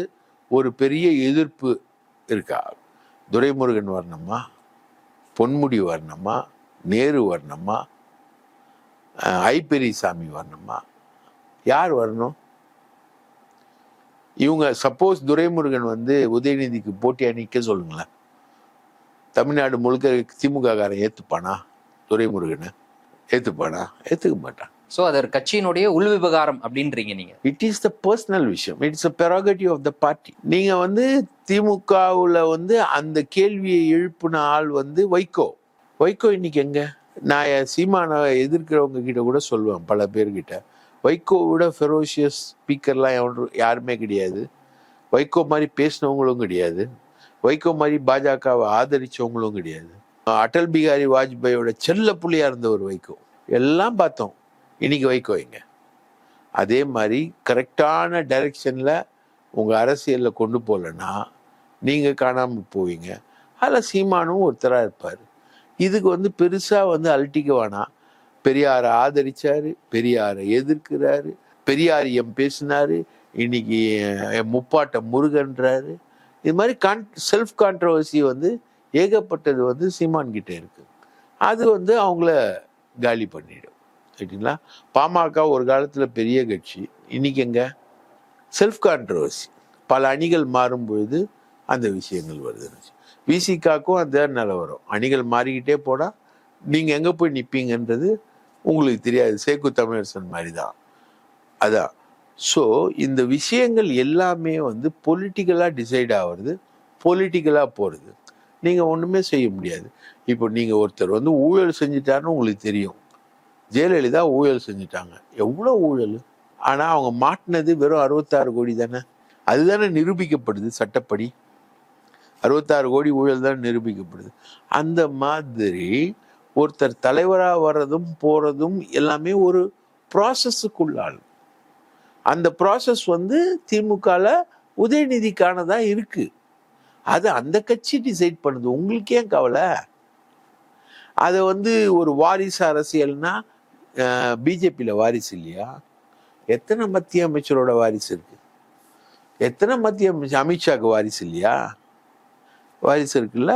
ஒரு பெரிய எதிர்ப்பு இருக்கா? துரைமுருகன் வரணுமா, பொன்முடி வரணுமா, நேரு வரணுமா, ஐ பெரியசாமி வரணுமா, யார் வரணும்? இவங்க சப்போஸ் துரைமுருகன் வந்து உதயநிதிக்கு போட்டியா நிக்க சொல்லுங்களேன், தமிழ்நாடு முழுக்க திமுக காரன் ஏத்துப்பானா? துரைமுருகனை ஏத்துப்பானா? ஏத்துக்க மாட்டான். ஸோ அது ஒரு கட்சியினுடைய உள் விவகாரம் அப்படின்றீங்க நீங்க. இட் இஸ் த பர்சனல் விஷயம். It's a prerogative of the party. நீங்க வந்து திமுகவுல வந்து அந்த கேள்வியை எழுப்பின ஆள் வந்து வைகோ. இன்னைக்கு எங்க? நான் சீமானை எதிர்க்கிறவங்க கிட்ட கூட சொல்லுவேன், பல பேர்கிட்ட, வைகோவோட ஃபெரோஷியஸ் ஸ்பீக்கர்லாம் யாருமே கிடையாது. வைகோ மாதிரி பேசினவங்களும் கிடையாது. வைகோ மாதிரி பாஜகவை ஆதரிச்சவங்களும் கிடையாது. அடல் பிகாரி வாஜ்பாயோட செல்ல புள்ளியா இருந்த ஒரு வைகோ. எல்லாம் பார்த்தோம். இன்னைக்கு வைங்க. அதே மாதிரி கரெக்டான டைரெக்ஷனில் உங்கள் அரசியலில் கொண்டு போகலன்னா நீங்கள் காணாமல் போவீங்க. அதில் சீமானும் ஒருத்தராக இருப்பார். இதுக்கு வந்து பெருசாக வந்து அழட்டிக்க வேணாம். பெரியாரை ஆதரிச்சாரு, பெரியாரை எதிர்க்கிறாரு, பெரியாரியம் பேசினாரு, இன்னைக்கு முப்பாட்ட முருகன்றாரு. இது மாதிரி செல்ஃப் கான்ட்ரவர்சி வந்து ஏகப்பட்டது வந்து சீமான் கிட்ட இருக்கு. அது வந்து அவங்கள காலி பண்ணிடும். ரைட்டுங்களா? பாமக ஒரு காலத்தில் பெரிய கட்சி, இன்னைக்கு எங்க செல்ஃப் கான்ட்ரவர்சி, பல அணிகள் மாறும் பொழுது அந்த விஷயங்கள் வருது. விசிகாக்கும் அந்த நிலவரம், அணிகள் மாறிக்கிட்டே போனா நீங்க எங்க போய் நிப்பீங்கன்றது உங்களுக்கு தெரியாது. சேக்கு தமிழரசன் மாதிரி தான். அதான். ஸோ இந்த விஷயங்கள் எல்லாமே வந்து பொலிட்டிக்கலாக டிசைட் ஆகிறது, பொலிட்டிக்கலாக போகிறது. நீங்கள் ஒன்றுமே செய்ய முடியாது. இப்போ நீங்கள் ஒருத்தர் வந்து ஊழல் செஞ்சுட்டாருன்னு உங்களுக்கு தெரியும். ஜெயலலிதா ஊழல் செஞ்சுட்டாங்க. எவ்வளோ ஊழல்! ஆனால் அவங்க மாட்டினது வெறும் 66 கோடி தானே. அதுதானே நிரூபிக்கப்படுது சட்டப்படி. 66 கோடி ஊழல் தான் நிரூபிக்கப்படுது. அந்த மாதிரி ஒருத்தர் தலைவராக வர்றதும் போகிறதும் எல்லாமே ஒரு ப்ராசஸுக்குள்ளாள். அந்த ப்ராசஸ் வந்து திமுகல உதயநிதிக்கானதான் இருக்கு. அது அந்த கட்சி டிசைட் பண்ணுது. உங்களுக்கு ஏன் கவலை? அதை வந்து ஒரு வாரிசு அரசியல்னா பிஜேபியில் வாரிசு இல்லையா? எத்தனை மத்திய அமைச்சரோட வாரிசு இருக்கு? எத்தனை மத்திய அமைச்சர்? அமித்ஷாக்கு வாரிசு இல்லையா? வாரிசு இருக்குல்ல.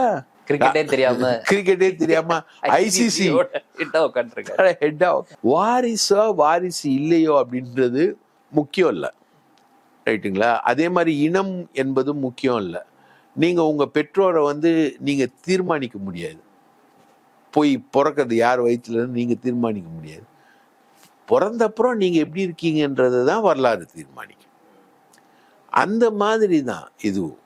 கிரிக்கெட்டே தெரியாம ஐசிசி வாரிசோ வாரிசு இல்லையோ அப்படின்றது முக்கியம் இல்லை. ரைட்டுங்களா? அதே மாதிரி இனம் என்பது முக்கியம் இல்லை. நீங்க உங்க பெற்றோரை வந்து நீங்க தீர்மானிக்க முடியாது. போய் பிறக்கிறது யார் வயிற்றுல நீங்க தீர்மானிக்க முடியாது. பிறந்தப்புறம் நீங்க எப்படி இருக்கீங்கன்றது தான் வரலாறு தீர்மானிக்கும். அந்த மாதிரி தான் இதுவும்.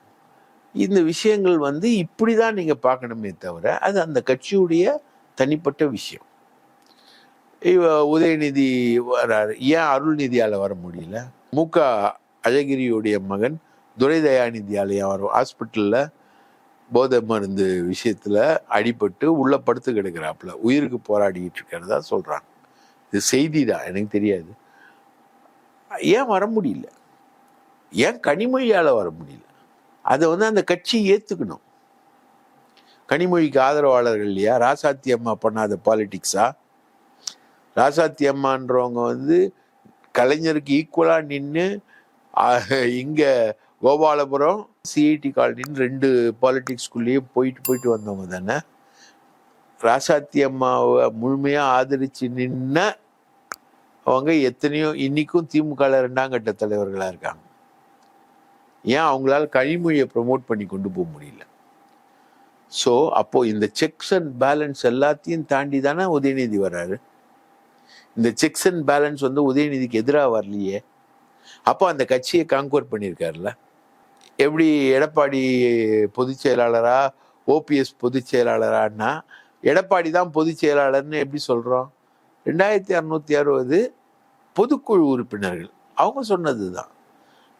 இந்த விஷயங்கள் வந்து இப்படிதான் நீங்க பார்க்கணுமே தவிர அது அந்த கட்சியுடைய தனிப்பட்ட விஷயம். உதயநிதி வராரு, ஏன் அருள்நிதியால வர முடியல? முக அழகிரியுடைய மகன் துரை தயாநிதியாலயா வரும்? ஹாஸ்பிட்டல்ல போதை மருந்து விஷயத்துல அடிபட்டு உள்ள படுத்து கிடக்கிறாப்புல, உயிருக்கு போராடிட்டு இருக்கிறதா சொல்றாங்க. இது செய்தி தான், எனக்கு தெரியாது. ஏன் வர முடியல? ஏன் கனிமொழியால வர முடியல? அதை வந்து அந்த கட்சி ஏத்துக்கணும். கனிமொழிக்கு ஆதரவாளர்கள் இல்லையா? ராசாத்தி அம்மா பண்ணாத பாலிடிக்ஸா? ராசாத்தி அம்மான்றவங்க வந்து கலைஞருக்கு ஈக்குவலா நின்று இங்க கோபாலபுரம் சிஐடி காலனின்னு 2 பாலிடிக்ஸ்குள்ளேயே போயிட்டு வந்தவங்க தானே. ராசாத்தி அம்மாவை முழுமையா ஆதரிச்சு நின்ன அவங்க எத்தனையோ இன்னைக்கும் திமுக 2ஆம் கட்ட தலைவர்களா இருக்காங்க. ஏன் அவங்களால கனிமொழியை ப்ரமோட் பண்ணி கொண்டு போக முடியல? ஸோ அப்போ இந்த செக்ஸ் அண்ட் பேலன்ஸ் எல்லாத்தையும் தாண்டி தானே உதயநிதி வர்றாரு. இந்த செக்ஸ் அண்ட் பேலன்ஸ் வந்து உதயநிதிக்கு எதிராக வரலையே. அப்போ அந்த கட்சியை கான்குவர் பண்ணியிருக்காருல்ல. எப்படி எடப்பாடி பொதுச் செயலாளரா, ஓபிஎஸ் பொதுச் செயலாளரான்னா எடப்பாடி தான் பொதுச் செயலாளர்னு எப்படி சொல்றோம்? 2660 பொதுக்குழு உறுப்பினர்கள் அவங்க சொன்னது தான்.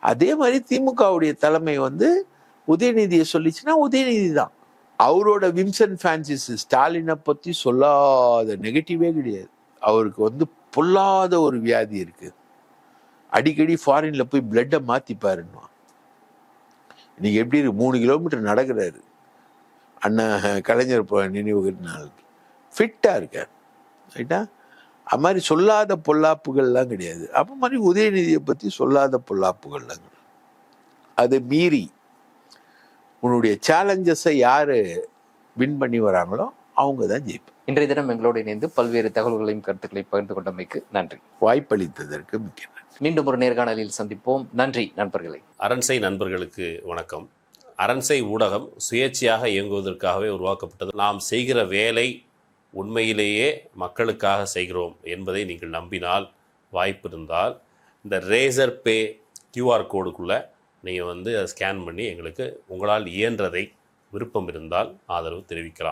அதே மாதிரி திமுகவுடைய தலைமை வந்து உதயநிதியை சொல்லிச்சுன்னா உதயநிதி தான். அவரோட விம்சன் ஃபேன்சிஸ் ஸ்டாலினை பத்தி சொல்லாத நெகட்டிவே கிடையாது. அவருக்கு வந்து பொல்லாத ஒரு வியாதி இருக்கு. அடிக்கடி ஃபாரின்ல போய் பிளட்டை மாத்திப்பாருன்னு. இன்னைக்கு எப்படி 3 கிலோமீட்டர் நடக்கிறாரு அண்ணன் கலைஞர் நினைவு நாளுக்கு. ஃபிட்டா இருக்கார். ரைட்டா? அது மாதிரி சொல்லாத பொல்லாப்புகள்லாம் கிடையாது. அப்போ மாதிரி உதயநிதியை பற்றி சொல்லாத பொல்லாப்புகள்லாம் கிடையாது. அதை மீறி உன்னுடைய சேலஞ்சஸை யாரு வின் பண்ணி வராங்களோ அவங்க தான் ஜெயிப்பாங்க. இன்றைய தினம் எங்களோடு இணைந்து பல்வேறு தகவல்களையும் கருத்துக்களையும் பகிர்ந்து கொண்டமைக்கு நன்றி. வாய்ப்பளித்ததற்கு மிக்க நன்றி. மீண்டும் ஒரு நேர்காணலில் சந்திப்போம். நன்றி நண்பர்களே. அரண்சை நண்பர்களுக்கு வணக்கம். அரண்சை ஊடகம் சுயேட்சையாக இயங்குவதற்காகவே உருவாக்கப்பட்டது. நாம் செய்கிற வேலை உண்மையிலேயே மக்களுக்காக செய்கிறோம் என்பதை நீங்கள் நம்பினால், வாய்ப்பு இருந்தால் இந்த ரேசர் பே QR கோடுக்குள்ளே நீங்கள் வந்து அதை ஸ்கேன் பண்ணி எங்களுக்கு உங்களால் இயன்றதை விருப்பம் இருந்தால் ஆதரவு தெரிவிக்கலாம்.